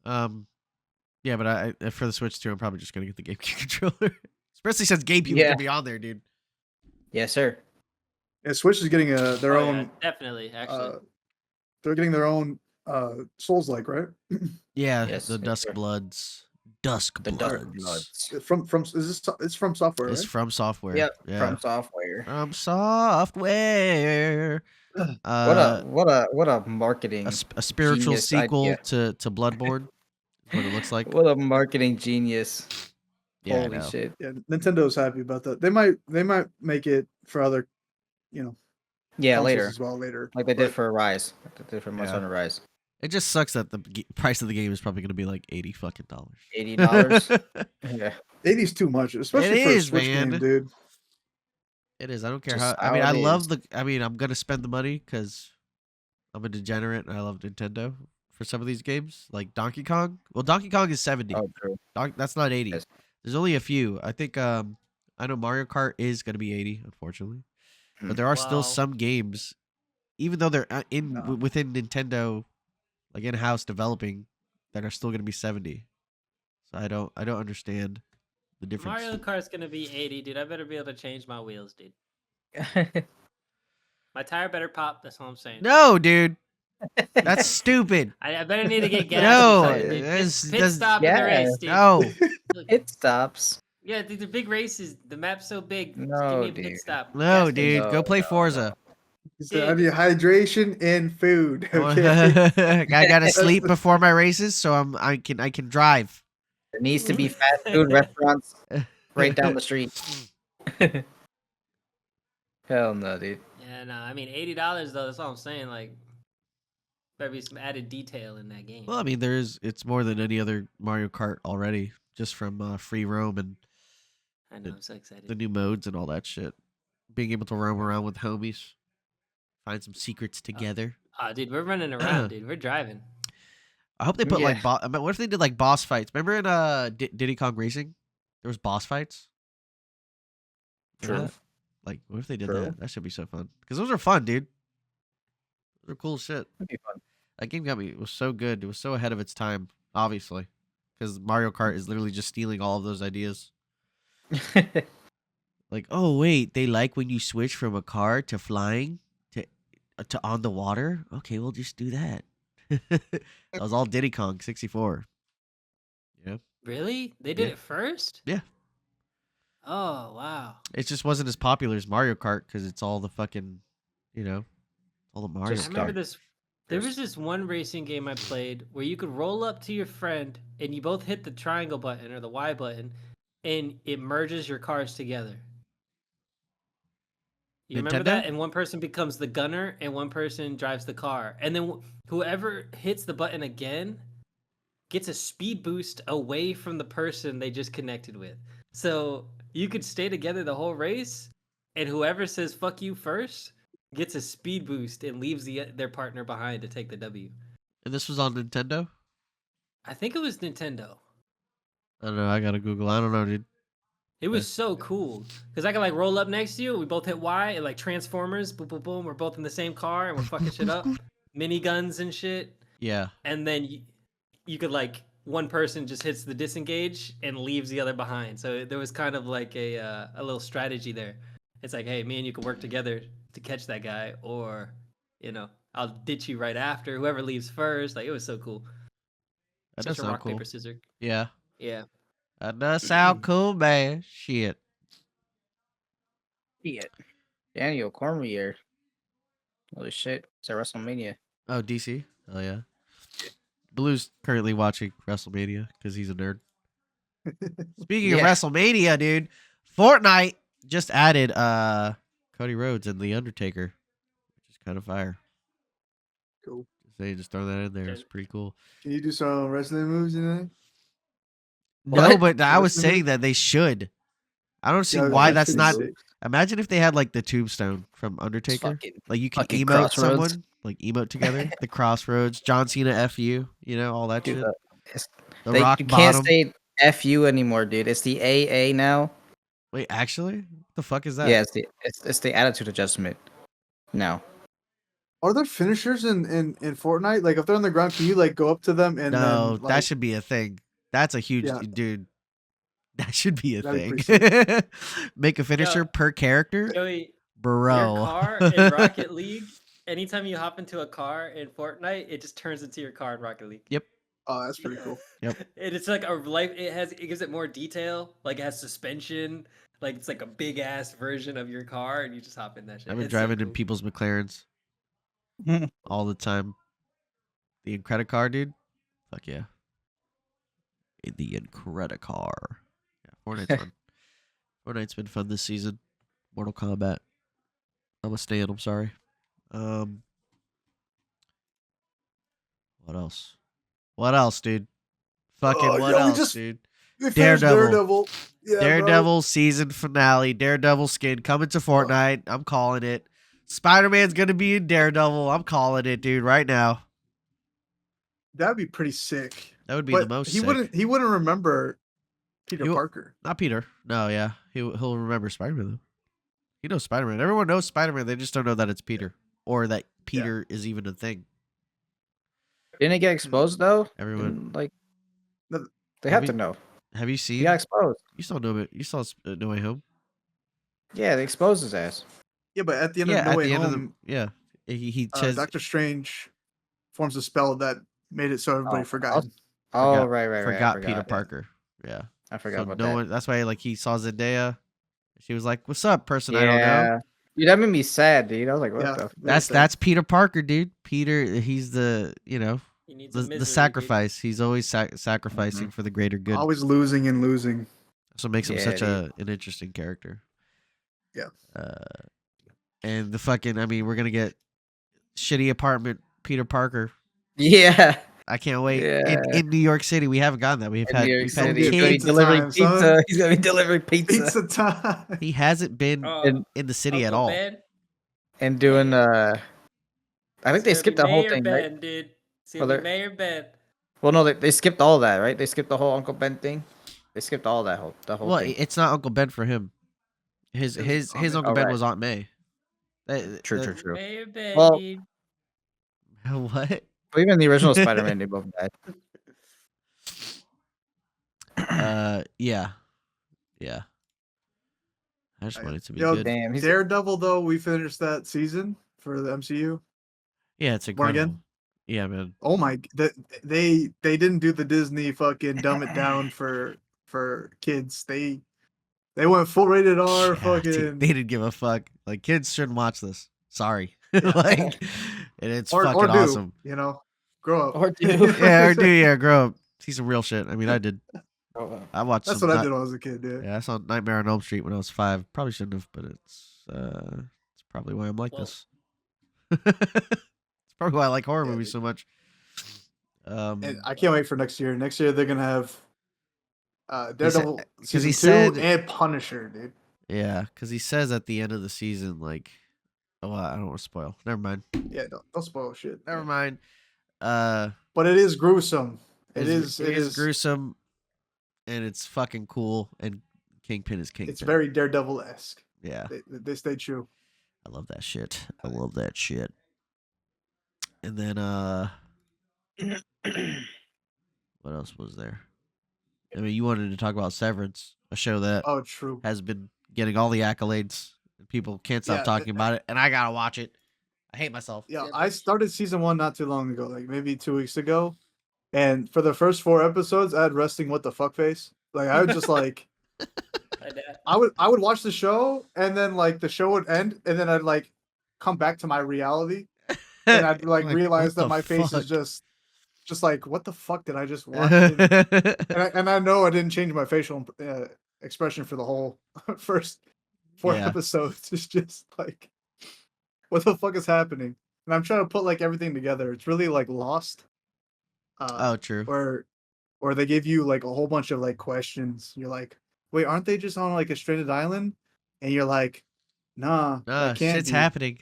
Yeah, but I for the Switch too, I'm probably just gonna get the GameCube controller, especially since GameCube is Yeah. gonna be on there, dude. Yes, sir. And Switch is getting their Oh, yeah, own. definitely, actually. They're getting their own Souls like, right? Yeah, Yes, the yes, Dusk sir. Bloods. Dusk The Bloods. Dusk Bloods. From it's from software, It's right? from software. Yep. Yeah. From software. From software. What a marketing A spiritual genius sequel idea. to Bloodborne. Is what it looks like. What a marketing genius. Yeah, I Holy know. shit. Yeah, Nintendo's happy about that. They might make it for other, Yeah, consoles later. as well later. Like they did but for Rise. Like they did for Monster Yeah. Hunter Rise. It just sucks that the price of the game is probably gonna be like $80 fucking dollars. $80. Yeah. 80's too much, especially It for a is, Switch man. game, dude. It is. I don't care Just how. I mean, how I it love is. I mean, I'm gonna spend the money because I'm a degenerate and I love Nintendo for some of these games, like Donkey Kong. Well, Donkey Kong is 70. Oh, true. That's not 80. Yes. There's only a few. I think. I know Mario Kart is gonna be 80, unfortunately, Hmm. but there are still Wow. some games, even though they're No. within Nintendo, like in house developing, that are still gonna be 70. So I don't understand the difference. Mario Kart's gonna be 80, dude. I better be able to change my wheels, dude. My tire better pop. That's all I'm saying. No, dude, that's stupid. I better need to get gas. No, or something, dude. Pit stop in the race, dude. No. Look, It stops. yeah, dude, the big races. The map's so big. Just No, give me a dude. pit stop. No, Gas dude, station. go play No, Forza. He said, I need hydration and food. I Okay. gotta sleep before my races, so I can drive. There needs to be fast food restaurants right down the street. Hell no, dude. Yeah, no. I mean, $80 though. That's all I'm saying. Like, better be some added detail in that game. Well, I mean, it's more than any other Mario Kart already, just from free roam and I know. I'm so excited. the new modes and all that shit. Being able to roam around with homies, find some secrets together. Dude, we're running around, dude. We're driving. I hope they put Yeah. I mean, what if they did like boss fights? Remember in Diddy Kong Racing, there was boss fights. Remember True. that? Like, what if they did True. that? That should be so fun. Because those are fun, dude. Those are cool shit. That'd be fun. That game it was so good. It was so ahead of its time, obviously. Because Mario Kart is literally just stealing all of those ideas. Like, oh wait, they like when you switch from a car to flying to on the water? Okay, we'll just do that. That was all Diddy Kong 64. Yeah. Really? They did Yeah. it first? Yeah. Oh, wow. It just wasn't as popular as Mario Kart because it's all the fucking, all the Mario. I Just remember start. this. There was this one racing game I played where you could roll up to your friend and you both hit the triangle button or the Y button and it merges your cars together. You remember Nintendo? that? And one person becomes the gunner and one person drives the car. And then whoever hits the button again gets a speed boost away from the person they just connected with. So you could stay together the whole race, and whoever says fuck you first gets a speed boost and leaves their partner behind to take the W. And this was on Nintendo? I think it was Nintendo. I don't know. I gotta Google. I don't know, dude. It was so cool because I could like roll up next to you. We both hit Y and like Transformers. Boom, boom, boom. We're both in the same car and we're fucking shit up. Miniguns and shit. Yeah. And then you could like one person just hits the disengage and leaves the other behind. So there was kind of like a little strategy there. It's like, hey, me and you can work together to catch that guy, or I'll ditch you right after. Whoever leaves first. Like it was so cool. That Such does a sound rock cool. paper scissors. Yeah. Yeah. That does sound cool, man. Shit. Shit. Daniel Cormier. Holy shit. It's at WrestleMania. Oh, DC. Oh yeah. Blue's currently watching WrestleMania because he's a nerd. Speaking of Yeah. WrestleMania, dude, Fortnite just added Cody Rhodes and The Undertaker, which is kind of fire. Cool. They just throw that in there. It's pretty cool. Can you do some wrestling moves, you know? No, What? but I was Wrestling saying moves? that they should. I don't see Yeah, why that's that's pretty not. sick. Imagine if they had like the tombstone from It's Undertaker. fucking Like you can fucking emote Crossroads. someone, like emote together. The Crossroads, John Cena FU, all that Dude, shit. it's- The you rock can't bottom. say FU anymore, dude. It's the AA now. Wait, actually, what the fuck is that? Yeah, it's the attitude adjustment. No. Are there finishers in Fortnite? Like if they're on the ground, can you like go up to them and No, then like that should be a thing. That's a huge Yeah. dude. That should be a That'd be thing. pretty Make a finisher per character, Joey, bro. your car in Rocket League, anytime you hop into a car in Fortnite, it just turns into your car in Rocket League. Yep. Oh, that's pretty cool. And it's like a life. It gives it more detail. Like it has suspension. Like it's like a big ass version of your car, and you just hop in that shit. I've been It's so driving in cool. people's McLarens all the time. The Incredicar, dude. Fuck yeah. In the Incredicar. Yeah, Fortnite's fun. Fortnite's been fun this season. Mortal Kombat. I'm a stand. I'm sorry. What else? What else, dude? Fucking Oh, what yeah, we else, just- dude? They finished Daredevil. Daredevil. Yeah, Daredevil season finale. Daredevil skin coming to Fortnite. I'm calling it. Spider-Man's gonna be in Daredevil. I'm calling it, dude, right now. That'd be pretty sick. That would be But the most he sick. wouldn't remember Peter He w- Parker. Not Peter. No, yeah. He'll remember Spider-Man, though. He knows Spider-Man. Everyone knows Spider-Man. They just don't know that it's Peter. Or that Peter is even a thing. Didn't it get exposed though? Everyone. And, like No, they have have to you- know. Have you He seen? got exposed. You saw No Way Home? Yeah, they exposed his ass. Yeah, but at the end Yeah, of No at Way the end Home, of the... Yeah. He says... Doctor Strange forms a spell that made it so everybody Oh, forgot. Oh, right. Forgot I Peter forgot. Parker. Yeah. I forgot So about no that. one. That's why like he saw Zendaya. She was like, "What's up, person I don't know?" Yeah. Dude, that made me sad, dude. I was like, what Yeah, the That's Peter Parker, dude. Peter, he's the He needs a the misery, dude. sacrifice. He's always sacrificing for the greater good. always losing and losing. So it makes him Yeah, such dude. an interesting character. Yeah. And the fucking, I mean, we're gonna get shitty apartment Peter Parker. Yeah. I can't wait. Yeah. In New York City, we haven't gotten that. We've In had New York we've had City, he's gonna be kids. delivering time, pizza. son. He's gonna be delivering pizza Pizza time. He hasn't been Oh, in the city at Uncle all. Ben? and doing I think It's they gonna skipped be the whole Mayor thing, right? Ben, dude. It's Well, gonna be they're- Mayor Ben. Well, no, they skipped all that, right? They skipped the whole Uncle Ben thing. They skipped all that the whole Well, thing. it's not Uncle Ben for him. His It was Aunt May. Uncle Oh, Ben right. was Aunt May. True. Mayor Ben, Well- dude. What? But even the original Spider-Man, they both died. Yeah. I just want it to be Yo, good. Damn, he's Daredevil, though, we finished that season for the MCU. Yeah, it's Born incredible. Again? Yeah, man. Oh my! They didn't do the Disney fucking dumb it down for kids. They went full rated R. Yeah, Fucking dude, they didn't give a fuck. Like kids shouldn't watch this. Sorry. Yeah. Like, and it's or fucking do, awesome. grow up. Or do. Yeah, grow up. See some real shit. I mean, I did. Oh, I watched. That's some what I Ni- did when I was a kid, dude. Yeah, I saw Nightmare on Elm Street when I was 5. Probably shouldn't have, but it's probably why I'm like Well- this. It's probably why I like horror Yeah, movies dude. so much. And I can't wait for next year. Next year they're gonna have Daredevil 'cause he season 2 said- and Punisher, dude. Yeah, because he says at the end of the season, like, oh, I don't want to spoil. Never mind. Yeah, don't spoil shit. Never mind. But it is gruesome. It is gruesome, and it's fucking cool. And Kingpin is Kingpin. It's very Daredevil-esque. Yeah. They stay true. I love that shit. I love that shit. And then what else was there? I mean, you wanted to talk about Severance, a show that Oh, true. has been getting all the accolades. People can't stop Yeah, talking about it, and I gotta watch it. I hate myself. Yeah, Yeah, I started season 1 not too long ago, like maybe 2 weeks ago. And for the first 4 episodes, I had resting what the fuck face. Like I would just like I would watch the show and then like the show would end and then I'd like come back to my reality and I'd like realize what that the my face is fuck? just like what the fuck did I just watch? And I know I didn't change my facial expression for the whole first 4 Yeah. episodes. It's just like what the fuck is happening? And I'm trying to put like everything together. It's really like Lost. Oh, true. Or they give you like a whole bunch of like questions. You're like, wait, aren't they just on like a stranded island? And you're like, nah, that can't Shit's be. happening.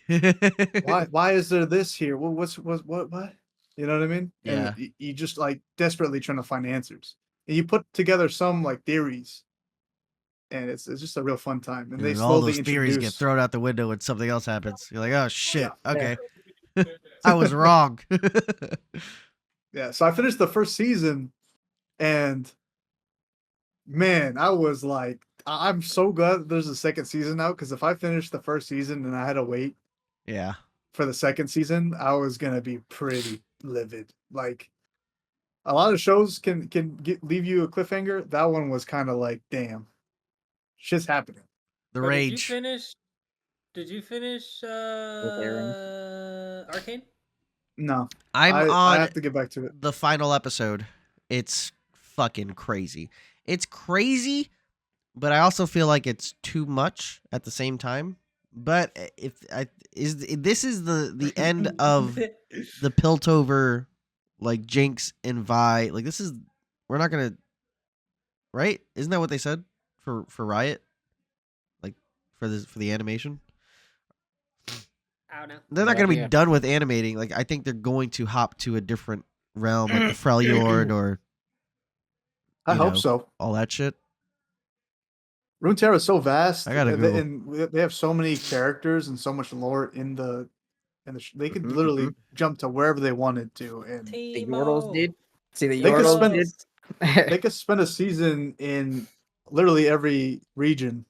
Why is there this here? Well, what? You know what I mean? Yeah. And you just like desperately trying to find answers. And you put together some like theories, and it's just a real fun time. And they And all slowly those theories get introduce. thrown out the window when something else happens. You're like, oh shit, Yeah. okay. I was wrong. Yeah, so I finished the first season, and man, I was like, I'm so glad there's a second season now because if I finished the first season and I had to wait Yeah. for the second season, I was gonna be pretty livid. Like a lot of shows can leave you a cliffhanger. That one was kind of like, damn, shit's happening. The Bro, rage. Did you finish Arcane? No, I'm I on have to get back to it. the final episode. It's fucking crazy. It's crazy, but I also feel like it's too much at the same time. But this is the end of the Piltover, like Jinx and Vi. Like this is we're not gonna right? Isn't that what they said for Riot? Like for the animation? I don't know. They're not No gonna be idea. done with animating. Like I think they're going to hop to a different realm, like the Freljord or I you hope know, so. all that shit. Runeterra is so vast, I gotta Google. and they have so many characters and so much lore in the they could Mhm, literally mhm. jump to wherever they wanted to, and The Yordles did. See the They could Yordles spend- did. they could spend a season in literally every region,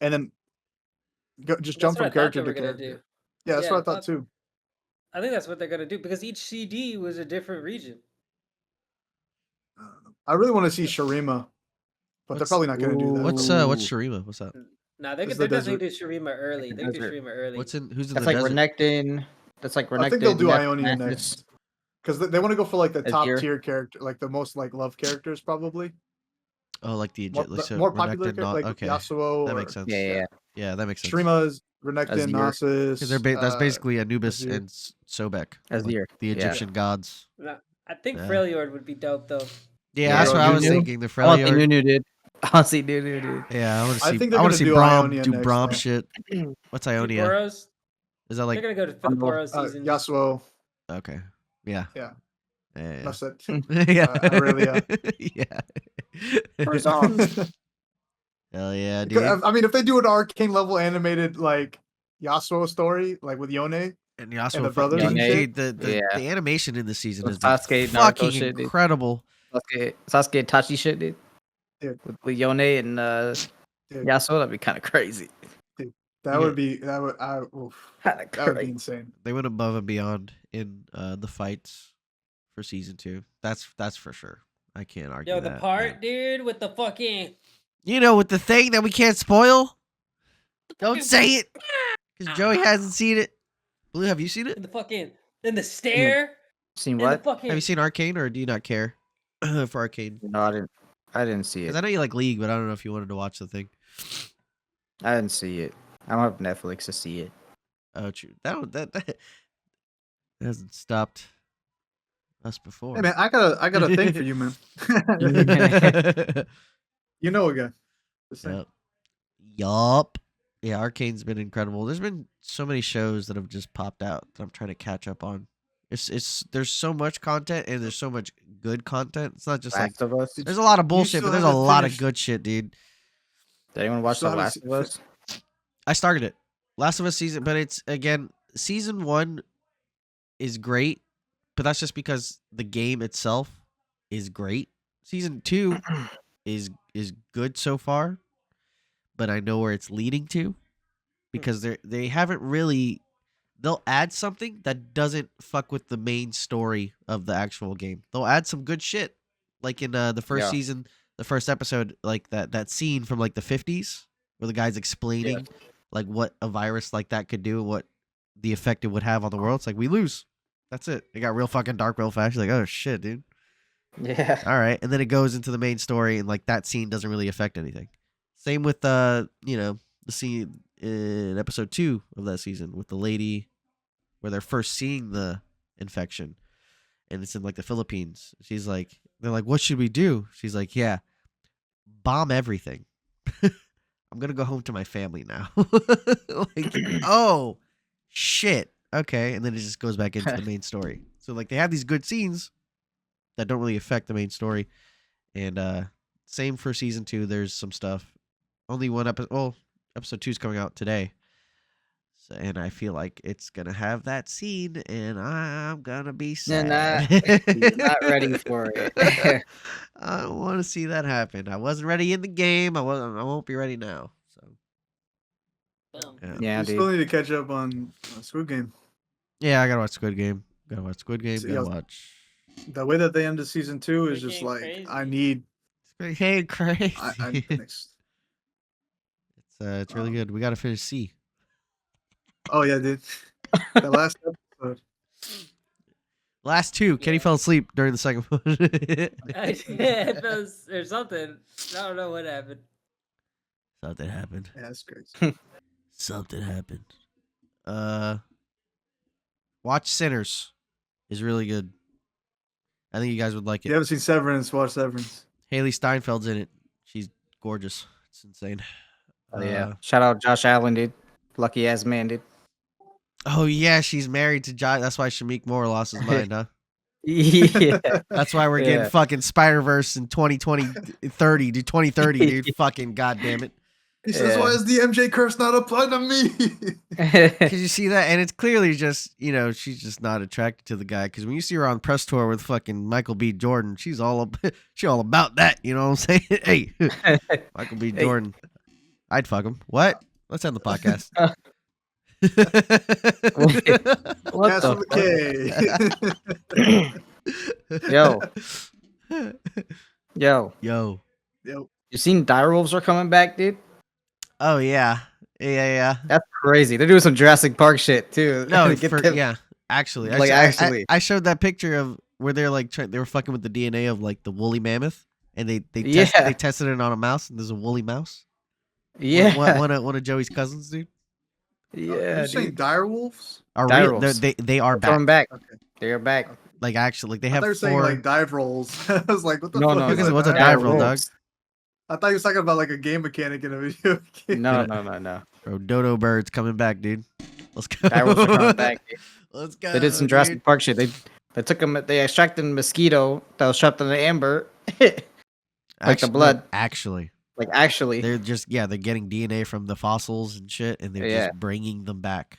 and then just jump from character to character. Yeah, that's what I thought too. I think that's what they're gonna do because each CD was a different region. I really want to see Shurima, but they're What's- probably not going to do that. What's Ooh. Shurima? What's that? Nah, It's they're the definitely do Shurima early. They do Desert. Shurima early. Who's in That's the like desert? Renekton. That's like Renekton. I think they'll do Ionia Nexus. next because they want to go for like the As top your- tier character, like the most like loved characters, probably Oh, like the more, like, so more popular, Renekton, not- like okay, Yasuo. that or makes sense. Yeah. Yeah, that makes sense. Shurima's, Renekton, Azir. Nasus. Because that's basically Anubis Azir. and Sobek, Azir. the Yeah. Egyptian gods. Nah, I think Yeah. Freljord would be dope though. Yeah, Yeah, that's what I was Nunu. thinking. The I want to see Freljord. Nunu, dude. I want to see Nunu, dude. Yeah, I want to I see. think I they're want to gonna see do Braum Ionia do next, Braum though. shit. What's Ionia? Boros, Is that like they're gonna go for the Bundle. Boros season. Yasuo. okay? Yeah. Yeah. Yeah. That's it. Yeah. Irelia. Yeah. Horizon. Hell yeah, dude. I mean, if they do an arcane level animated like Yasuo story, like with Yone, And Yasuo, the brothers and dude, shit? the animation in the season With has been Sasuke, Naruto fucking shit, dude. incredible. Sasuke Tachi shit, dude. Dude. With Yone and Dude. Yasuo, that'd be kind of crazy. That would be that would that would be insane. They went above and beyond in the fights for season 2. That's for sure. I can't argue Yo, that. the part, dude, with the fucking You know, with the thing that we can't spoil. Don't fucking- say it, because Joey hasn't seen it. Blue, have you seen it? in the fucking in the stare. Seen And the what? fucking Have you seen Arcane, or do you not care for Arcane? No, I didn't see Because it. I know you like League, but I don't know if you wanted to watch the thing. I didn't see it. I don't have Netflix to see it. Oh, true. That hasn't stopped us before. Hey man, I got a thing for you, man. You know a guy. Just saying. Yup. Yup. Yeah, Arcane's been incredible. There's been so many shows that have just popped out that I'm trying to catch up on. It's there's so much content and there's so much good content. It's not just like Last of Us. there's a lot of bullshit, still but there's a haven't lot of finished- good shit, dude. Did anyone watch still The haven't Last of Us? I started it. Last of Us season, but it's again season 1 is great, but that's just because the game itself is great. Season 2 is good so far, but I know where it's leading to because they haven't really. They'll add something that doesn't fuck with the main story of the actual game. They'll add some good shit, like in the first Yeah. season, the first episode, like that scene from like the 50s where the guy's explaining like what a virus like that could do and what the effect it would have on the world. It's like we lose. That's it. It got real fucking dark real fast. You're like, oh shit, dude. Yeah. All right, and then it goes into the main story, and like that scene doesn't really affect anything. Same with the scene in episode 2 of that season with the lady where they're first seeing the infection, and it's in like the Philippines. She's like, they're like, what should we do? She's like, yeah, bomb everything. I'm gonna go home to my family now. Like, oh shit, okay, and then it just goes back into the main story. So like they have these good scenes that don't really affect the main story. And same for season 2. There's some stuff. Only one episode. Well, episode 2 is coming out today. So, and I feel like it's gonna have that scene, and I'm gonna be sad. You're not ready for it. I don't want to see that happen. I wasn't ready in the game. I won't be ready now. So Boom. Yeah, You dude. still need to catch up on Squid Game. yeah, I gotta watch Squid Game. Gotta watch Squid Game. See, Gotta yeah. watch. The way that they ended season 2 is just Freaking like crazy. I need. Hey, crazy. I'm finished. It's really good. We gotta finish C. Oh yeah, dude. The last episode. Last 2. Kenny Yeah. fell asleep during the second one. Yeah, or something. I don't know what happened. Something happened. Yeah, that's crazy. Something happened. Watch Sinners is really good. I think you guys would like If you it. haven't seen Severance, watch Severance. Haley Steinfeld's in it. She's gorgeous. It's insane. Oh, yeah. Shout out Josh Allen, dude. Lucky ass man, dude. Oh yeah, she's married to Josh. That's why Shamik Moore lost his mind, huh? Yeah. That's why we're getting Yeah. fucking Spider-Verse in 2020, 2030, dude. Fucking goddamn it. He says, Yeah. "Why is the MJ curse not applied to me?" Because you see that, and it's clearly just, she's just not attracted to the guy. Because when you see her on press tour with fucking Michael B. Jordan, she's all about that. You know what I'm saying? Hey, Michael B. Hey. Jordan, I'd fuck him. What? Let's end the podcast. What Cast with the a fuck? K. Yo. Yo. Yo. Yo, You seen Direwolves are coming back, dude? Oh yeah. Yeah. That's crazy. They're doing some Jurassic Park shit too. No, Get for, them- yeah. Actually, Like, I actually. showed that picture of where they're like they were fucking with the DNA of like the woolly mammoth, and they Yeah. tested it on a mouse, and there's a woolly mouse. Yeah. One of Joey's cousins, dude. Yeah. you saying Dude. dire wolves? Are Direwolves. they are They're coming back. back. Okay. They're back. Like actually, like they I have thought you were saying 4. like dive rolls. I was like, what the No, fuck? no. is What's a dive dive roll? roll, dog? I thought you were talking about like a game mechanic in a video game. No, no. Bro, dodo birds coming back, dude. Let's go. Direwolves are coming back. Dude. Let's go. They did some Jurassic Park shit. They took them. They extracted a mosquito that was trapped in the amber. Like the blood. Actually, Like actually. they're just they're getting DNA from the fossils and shit, and they're Yeah. just bringing them back.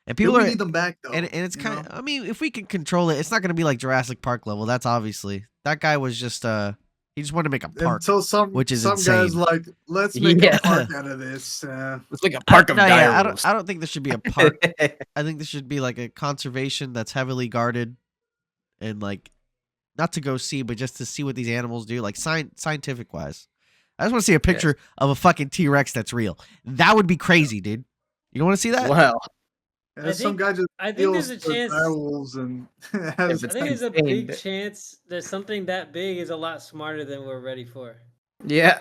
And People people are need them back though. and it's you kind know? of, I mean, if we can control it, it's not going to be like Jurassic Park level. That's obviously. That guy was just he just wanted to make a park. Until some which is some guys insane. like, let's make Yeah. a park out of this. It's like a park of No, yeah, I direwolves. don't think this should be a park. I think this should be like a conservation that's heavily guarded, and like not to go see, but just to see what these animals do, like scientific wise. I just want to see a picture of a fucking T-Rex that's real. That would be crazy, dude. You don't want to see that? Well, And I some think- guy just I think there's a steals the chance. dire wolves and If has I it's think there's a insane, big but- chance that something that big is a lot smarter than we're ready for. yeah.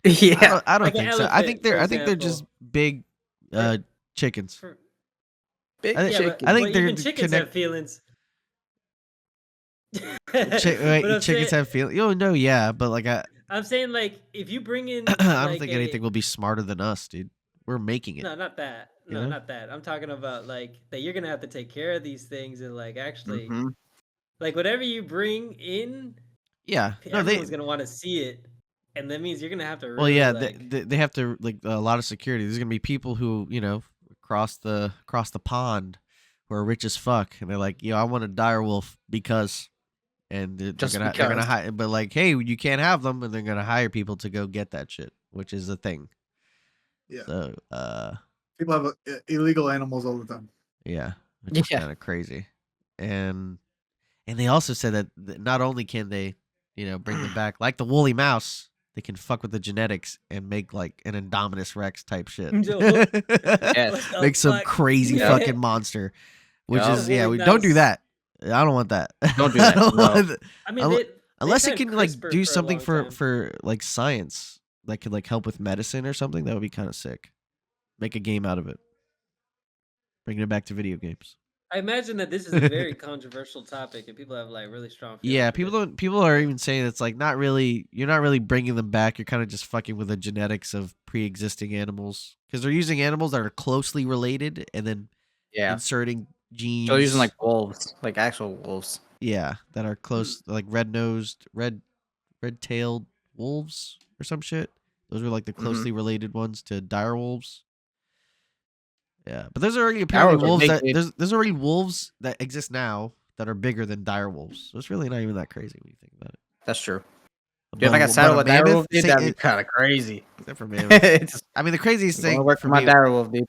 I Yeah. don't Like an think so. I elephant, think for they're just example. big chickens. For, Big I think- chicken. I think but they're even chickens connect- have feelings. Chickens have feelings. Oh no, yeah, but like I'm saying like if you bring in, I don't like, think anything will be smarter than us, dude. We're making it. No, not that. You No, know? not that. I'm talking about like that you're gonna have to take care of these things and like actually like whatever you bring in, Yeah. No, everyone's gonna want to see it, and that means you're gonna have to Well, really yeah, like. they have to like a lot of security. There's gonna be people who cross the pond who are rich as fuck, and they're like, I want a dire wolf because, and they're Just gonna because. hire, but like, hey, you can't have them, and they're gonna hire people to go get that shit, which is a thing. Yeah. So, People have illegal animals all the time. yeah, which is kind of crazy, and they also said that not only can they, bring them back like the woolly mouse. They can fuck with the genetics and make like an Indominus Rex type shit. Make some crazy fucking monster. Which is we don't do that. I don't want that. Don't do that. No. I mean, unless it can like CRISPR do for a something long time. for like science that could like help with medicine or something, that would be kind of sick. Make a game out of it. Bringing it back to video games. I imagine that this is a very controversial topic, and people have like really strong feelings. Yeah, with it. people are even saying it's like not really. You're not really bringing them back. You're kind of just fucking with the genetics of pre-existing animals because they're using animals that are closely related and then inserting genes. So using like wolves, like actual wolves. Yeah, that are close, like red-nosed, red-tailed wolves or some shit. Those are like the closely related ones to dire wolves. Yeah, but there's already apparently wolves there's already wolves that exist now that are bigger than dire wolves. So it's really not even that crazy when you think about it. That's true. Dude, if I got saddled with dire wolf, dude, that'd be kind of crazy. Except for mammoth. I mean, the craziest thing work for my dire wolf, dude.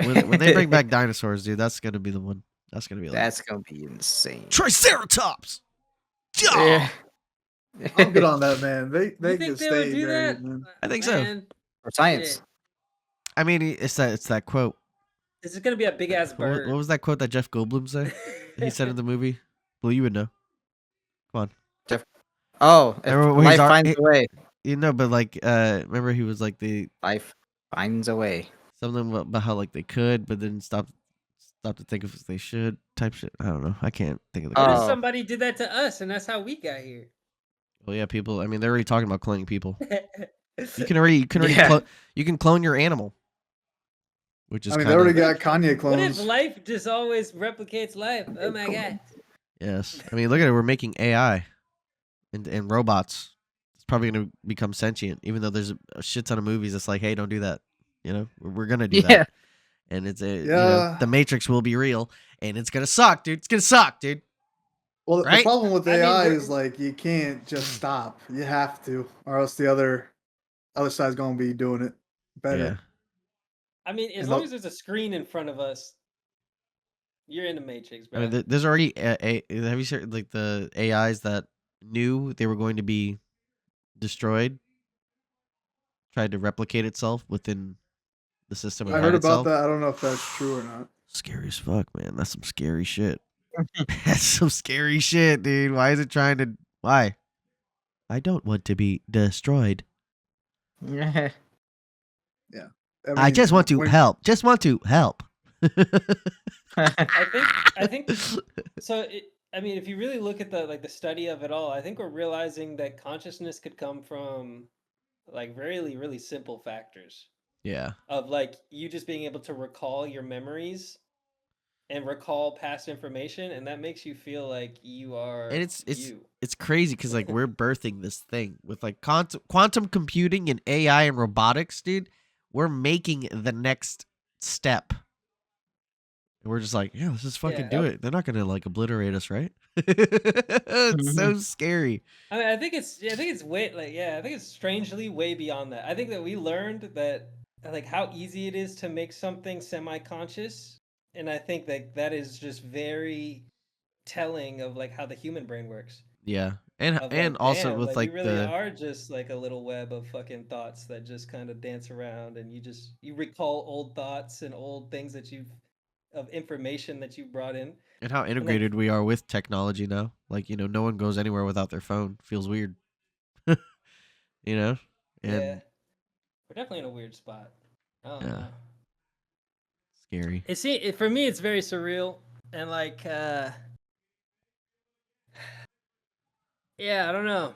when they bring back dinosaurs, dude, that's gonna be the one. That's gonna be insane. Triceratops. Yeah. I'm good on that, man. They think just they would stay do buried, that? man. I think so. For science. Shit. I mean, it's that quote. This is gonna be a big ass bird. What was that quote that Jeff Goldblum said? He said in the movie. Well, you would know. Come on. Jeff. Oh, life finds a way. But like, remember he was like the life finds a way. Something about how like they could, but then stop to think if they should type shit. I don't know. I can't think of the. What if somebody did that to us, and that's how we got here? Well, yeah, people. I mean, they're already talking about cloning people. You can clone your animal. Which is they already got Kanye clones. What if life just always replicates life? Oh my god. Yes. I mean, look at it. We're making AI and robots. It's probably going to become sentient, even though there's a shit ton of movies that's like, hey, don't do that. We're going to do that. And it's the Matrix will be real, and it's going to suck, dude. It's going to suck, dude. Well, the problem with AI is like you can't just stop. You have to, or else the other side's going to be doing it better. Yeah. I mean, as long as there's a screen in front of us, you're in the Matrix, bro. I mean, there's already have you seen like the AIs that knew they were going to be destroyed, tried to replicate itself within the system. I heard about that. I don't know if that's true or not. Scary as fuck, man. That's some scary shit. That's some scary shit, dude. Why is it trying to? Why? I don't want to be destroyed. Yeah. I just want to help. Just want to help. I think so. I mean, if you really look at the study of it all, I think we're realizing that consciousness could come from like really, really simple factors. Yeah. Of like you just being able to recall your memories and recall past information, and that makes you feel like you are. And it's crazy because like we're birthing this thing with like quantum computing and AI and robotics, dude. We're making the next step. And we're just like, yeah, let's just fucking do it. They're not gonna like obliterate us, right? It's so scary. I mean, I think it's way I think it's strangely way beyond that. I think that we learned that like how easy it is to make something semi-conscious, and I think that is just very telling of like how the human brain works. Yeah. And also with like you really are just like a little web of fucking thoughts that just kind of dance around, and you recall old thoughts and old things that of information that you brought in. And how integrated we are with technology now. Like, no one goes anywhere without their phone. Feels weird. And yeah. We're definitely in a weird spot. I don't know. Scary. For me it's very surreal, and like yeah, I don't know.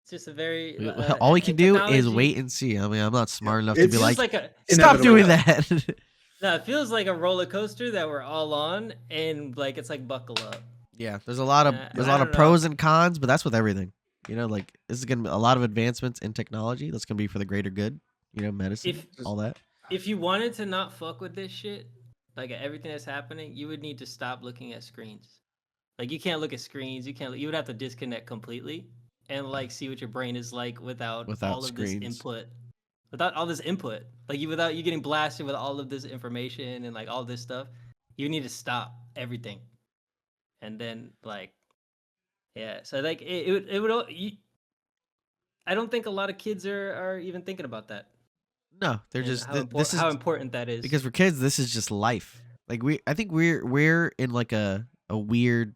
It's just a very All we can do is technology- wait and see. I mean, I'm not smart enough to It be feels like, a stop doing inevitable. that. No, it feels like a roller coaster that we're all on, and like it's like buckle up. Yeah, there's a lot of I pros don't know. and cons, but that's with everything. You know, like this is gonna be a lot of advancements in technology. That's gonna be for the greater good. You know, medicine, If all that. if you wanted to not fuck with this shit, like everything that's happening, you would need to stop looking at screens. Like you can't look at screens. You would have to disconnect completely and like see what your brain is like without all of screens. this input. Without all this input. Like without you getting blasted with all of this information and like all this stuff, you need to stop everything. And then like yeah, so like it would I don't think a lot of kids are even thinking about that. No, they're And just how how important that is. because for kids, this is just life. Like I think we're in like a weird,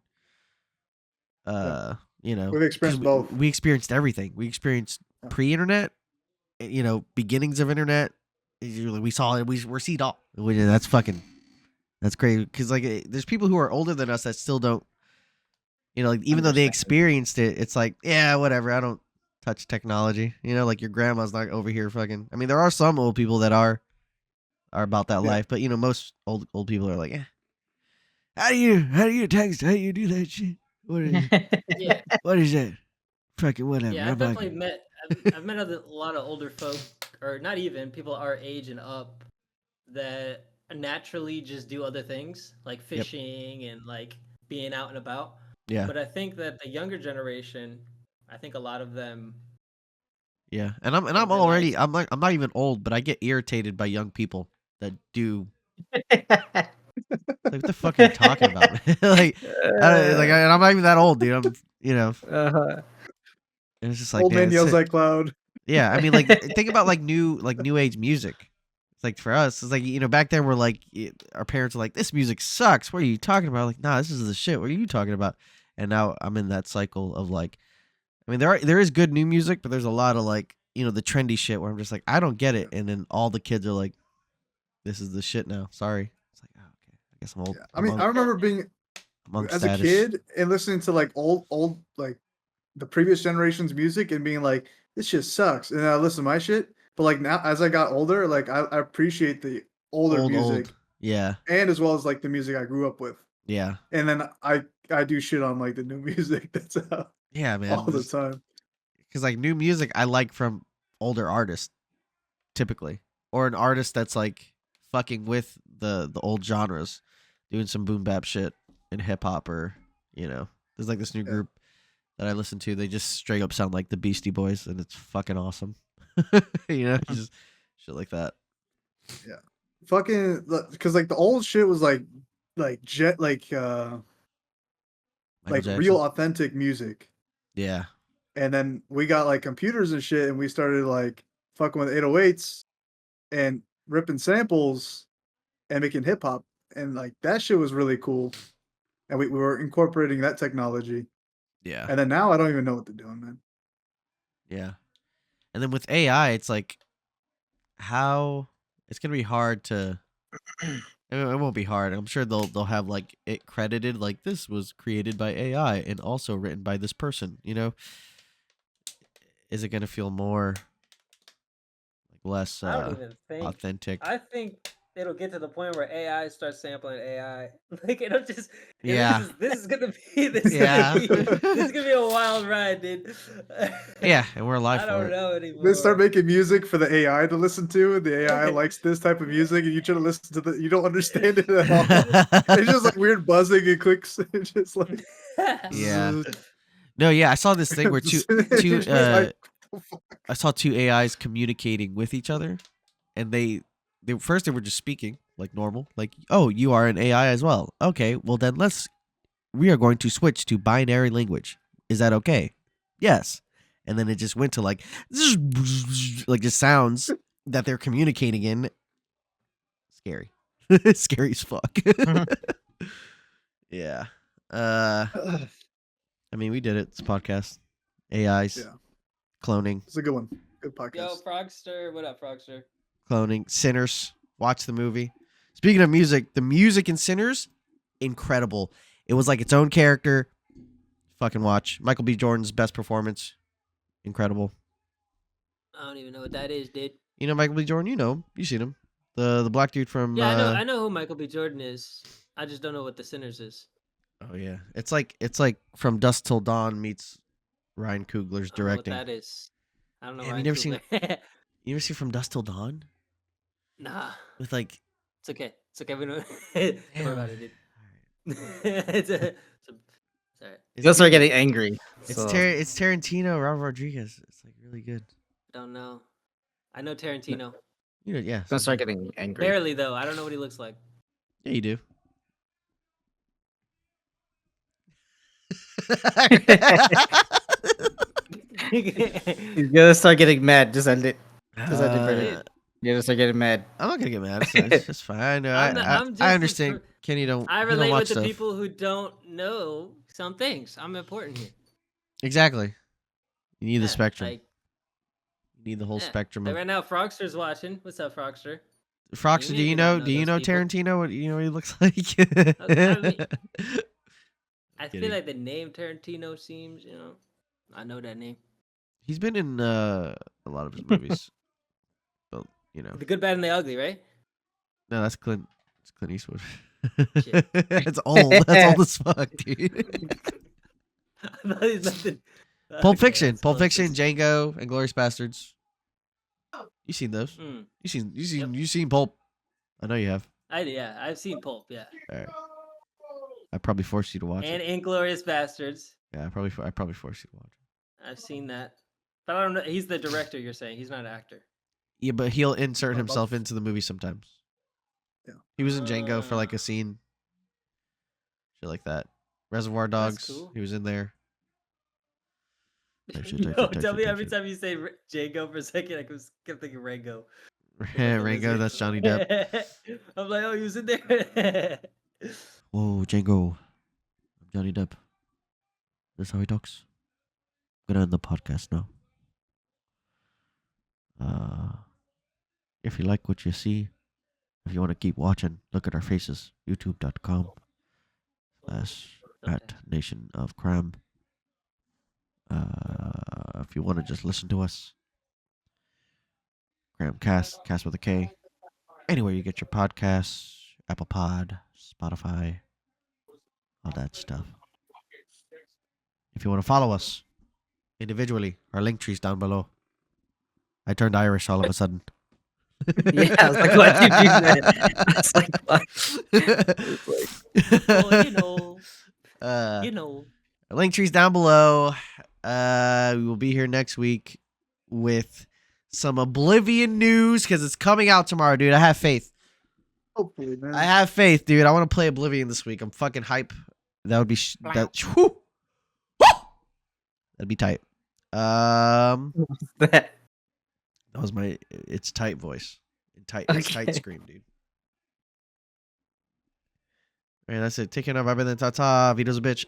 you know, We've experienced both. we experienced everything. We experienced Yeah. pre-internet, you know, beginnings of internet. We saw it. We're seeing all. That's crazy. Because like, there's people who are older than us that still don't, you know, like even though they Understand. experienced it, it's like, yeah, whatever. I don't touch technology. You know, like your grandma's not over here fucking. I mean, there are some old people that are about that Yeah. life, but you know, most old people are like, how do you text? How do you do that shit? What is it? Yeah. What is that? Fucking whatever. Yeah, I'm I've not definitely met I've met a lot of older folk, or not even people our age and up, that naturally just do other things like fishing and like being out and about. Yeah. But I think that the younger generation, I think a lot of them. Yeah, and I'm realize- already I'm not even old, but I get irritated by young people that do. Like, what the fuck are you talking about? Like, and I'm not even that old, dude. I'm, you know, Uh-huh. and it's just like, Old man damn, yells at cloud. yeah. I mean, like, think about like new age music. It's like for us, it's like, you know, back then we're like, our parents are like, this music sucks. What are you talking about? Like, nah, this is the shit. What are you talking about? And now I'm in that cycle of like, I mean, there is good new music, but there's a lot of like, you know, the trendy shit where I'm just like, I don't get it, and then all the kids are like, this is the shit now. Sorry. It's like, oh, okay, I guess I'm old. Yeah. I mean, I remember being monk as status. a kid and listening to like old like the previous generation's music and being like, this shit sucks. And I listen to my shit. But like now, as I got older, like I appreciate the older music Yeah, and as well as like the music I grew up with. yeah, And then I do shit on like the new music that's out yeah, man. all the time. Because like new music, I like from older artists, typically, or an artist that's like fucking with the old genres, doing some boom bap shit in hip hop, or you know, there's like this new group that I listen to. They just straight up sound like the Beastie Boys, and it's fucking awesome. You know, just shit like that. Yeah. Fucking because like the old shit was like jet Michael like Jackson. real authentic music. Yeah, And then we got like computers and shit and we started like fucking with 808s and ripping samples and making hip hop. And like that shit was really cool. And we were incorporating that technology. yeah, And then now I don't even know what they're doing, man. yeah. And then with AI, it's like, how it's gonna be hard to. It won't be hard. I'm sure they'll have like it credited like this was created by AI and also written by this person. You know, is it gonna feel more like less I don't even think. authentic? I think it'll get to the point where AI starts sampling AI. Like it'll just. Yeah. This is gonna be. This Yeah. is gonna be a wild ride, dude. Yeah, and we're alive I for don't it. know anymore. They start making music for the AI to listen to, and the AI likes this type of music, and you try to listen to you don't understand it at all. It's just like weird buzzing and clicks. It's just like Yeah. No, yeah, I saw this thing where It's like, I saw two AIs communicating with each other, and they first they were just speaking like normal, like, oh, you are an AI as well. Okay, well then we are going to switch to binary language. Is that okay? Yes. And then it just went to like just sounds that they're communicating in. Scary. Scary as fuck. Yeah. I mean, we did it. It's a podcast. AIs. Yeah. Cloning. it's a good one. Good Yo, podcast. Frogster, what up, Frogster? Cloning. Sinners. Watch the movie. Speaking of music, the music in Sinners, incredible. It was like its own character. Fucking watch. Michael B. Jordan's best performance. incredible. I don't even know what that is, dude. You know Michael B. Jordan. You know him. You seen him. The black dude from. Yeah, I know who Michael B. Jordan is. I just don't know what The Sinners is. Oh yeah, it's like From Dusk Till Dawn meets Ryan Coogler's I don't know directing. what that is. I don't know. Have Ryan you never seen? Coogler. You ever see From Dusk Till Dawn? Nah, With like. it's okay. It's okay. We don't, don't worry about it, dude. it's a, sorry. It's You'll start good. getting angry. It's So. it's Tarantino, Robert Rodriguez. It's like really good. I don't know. I know Tarantino. You know, yeah. Gonna start getting angry. Barely though. I don't know what he looks like. Yeah, you do. He's gonna start getting mad. Just end it. Just end it, Brennan. You're gonna start getting mad. I'm not gonna get mad. It's just fine. No, I'm just I understand. Kenny don't. I he don't relate watch with the stuff. people who don't know some things. I'm important here. Exactly. You need the Yeah, spectrum. like, You need the whole yeah. spectrum Like of right now, Frogster's watching. What's up, Frogster? Froxer. You Do you may not know? know Do you those know people. Tarantino? What you know? What he looks like. I Kidding. feel like the name Tarantino seems, I know that name. He's been in a lot of his movies. But you know, The Good, Bad, and the Ugly, right? no, that's Clint. It's Clint Eastwood. Shit. It's old. That's old as fuck, dude. I thought he's nothing. Pulp Okay, Fiction, that's Pulp close. Fiction, Django, and Glorious Bastards. You seen those? Mm. You Yep. seen Pulp? I know you have. Yeah, I've seen Pulp, yeah. All right. I probably forced you to watch And it. Inglourious Bastards. Yeah, I probably forced you to watch it. I've seen that. But I don't know. He's the director, you're saying. He's not an actor. Yeah, but he'll insert Or himself both. into the movie sometimes. Yeah. He was in Django for like a scene. Shit like that. Reservoir Dogs. cool. He was in there. No, tell me every time you say Django for a second, I kept thinking Rango. Rango, that's Johnny Depp. I'm like, oh, he was in there. Whoa, Django. I'm Johnny Depp. That's how he talks. I'm gonna end the podcast now. If you like what you see, if you want to keep watching, look at our faces. YouTube.com/@Nation of Cram. If you want to just listen to us, Cram Cast with a K. Anywhere you get your podcasts, Apple Pod, Spotify, all that stuff. If you want to follow us individually, our link tree's down below. I turned Irish all of a sudden. Yeah, I was like, why did you do that? I was like, what? Well, Our link tree's down below. We will be here next week with some Oblivion news because it's coming out tomorrow, dude. I have faith. Hopefully, man. I have faith, dude. I want to play Oblivion this week. I'm fucking hype. That would be whew. That'd be tight. That was my it's tight voice. It's tight Okay. scream, dude. All right, that's it. Take care now. Bye bye then. Ta ta. Vito's a bitch.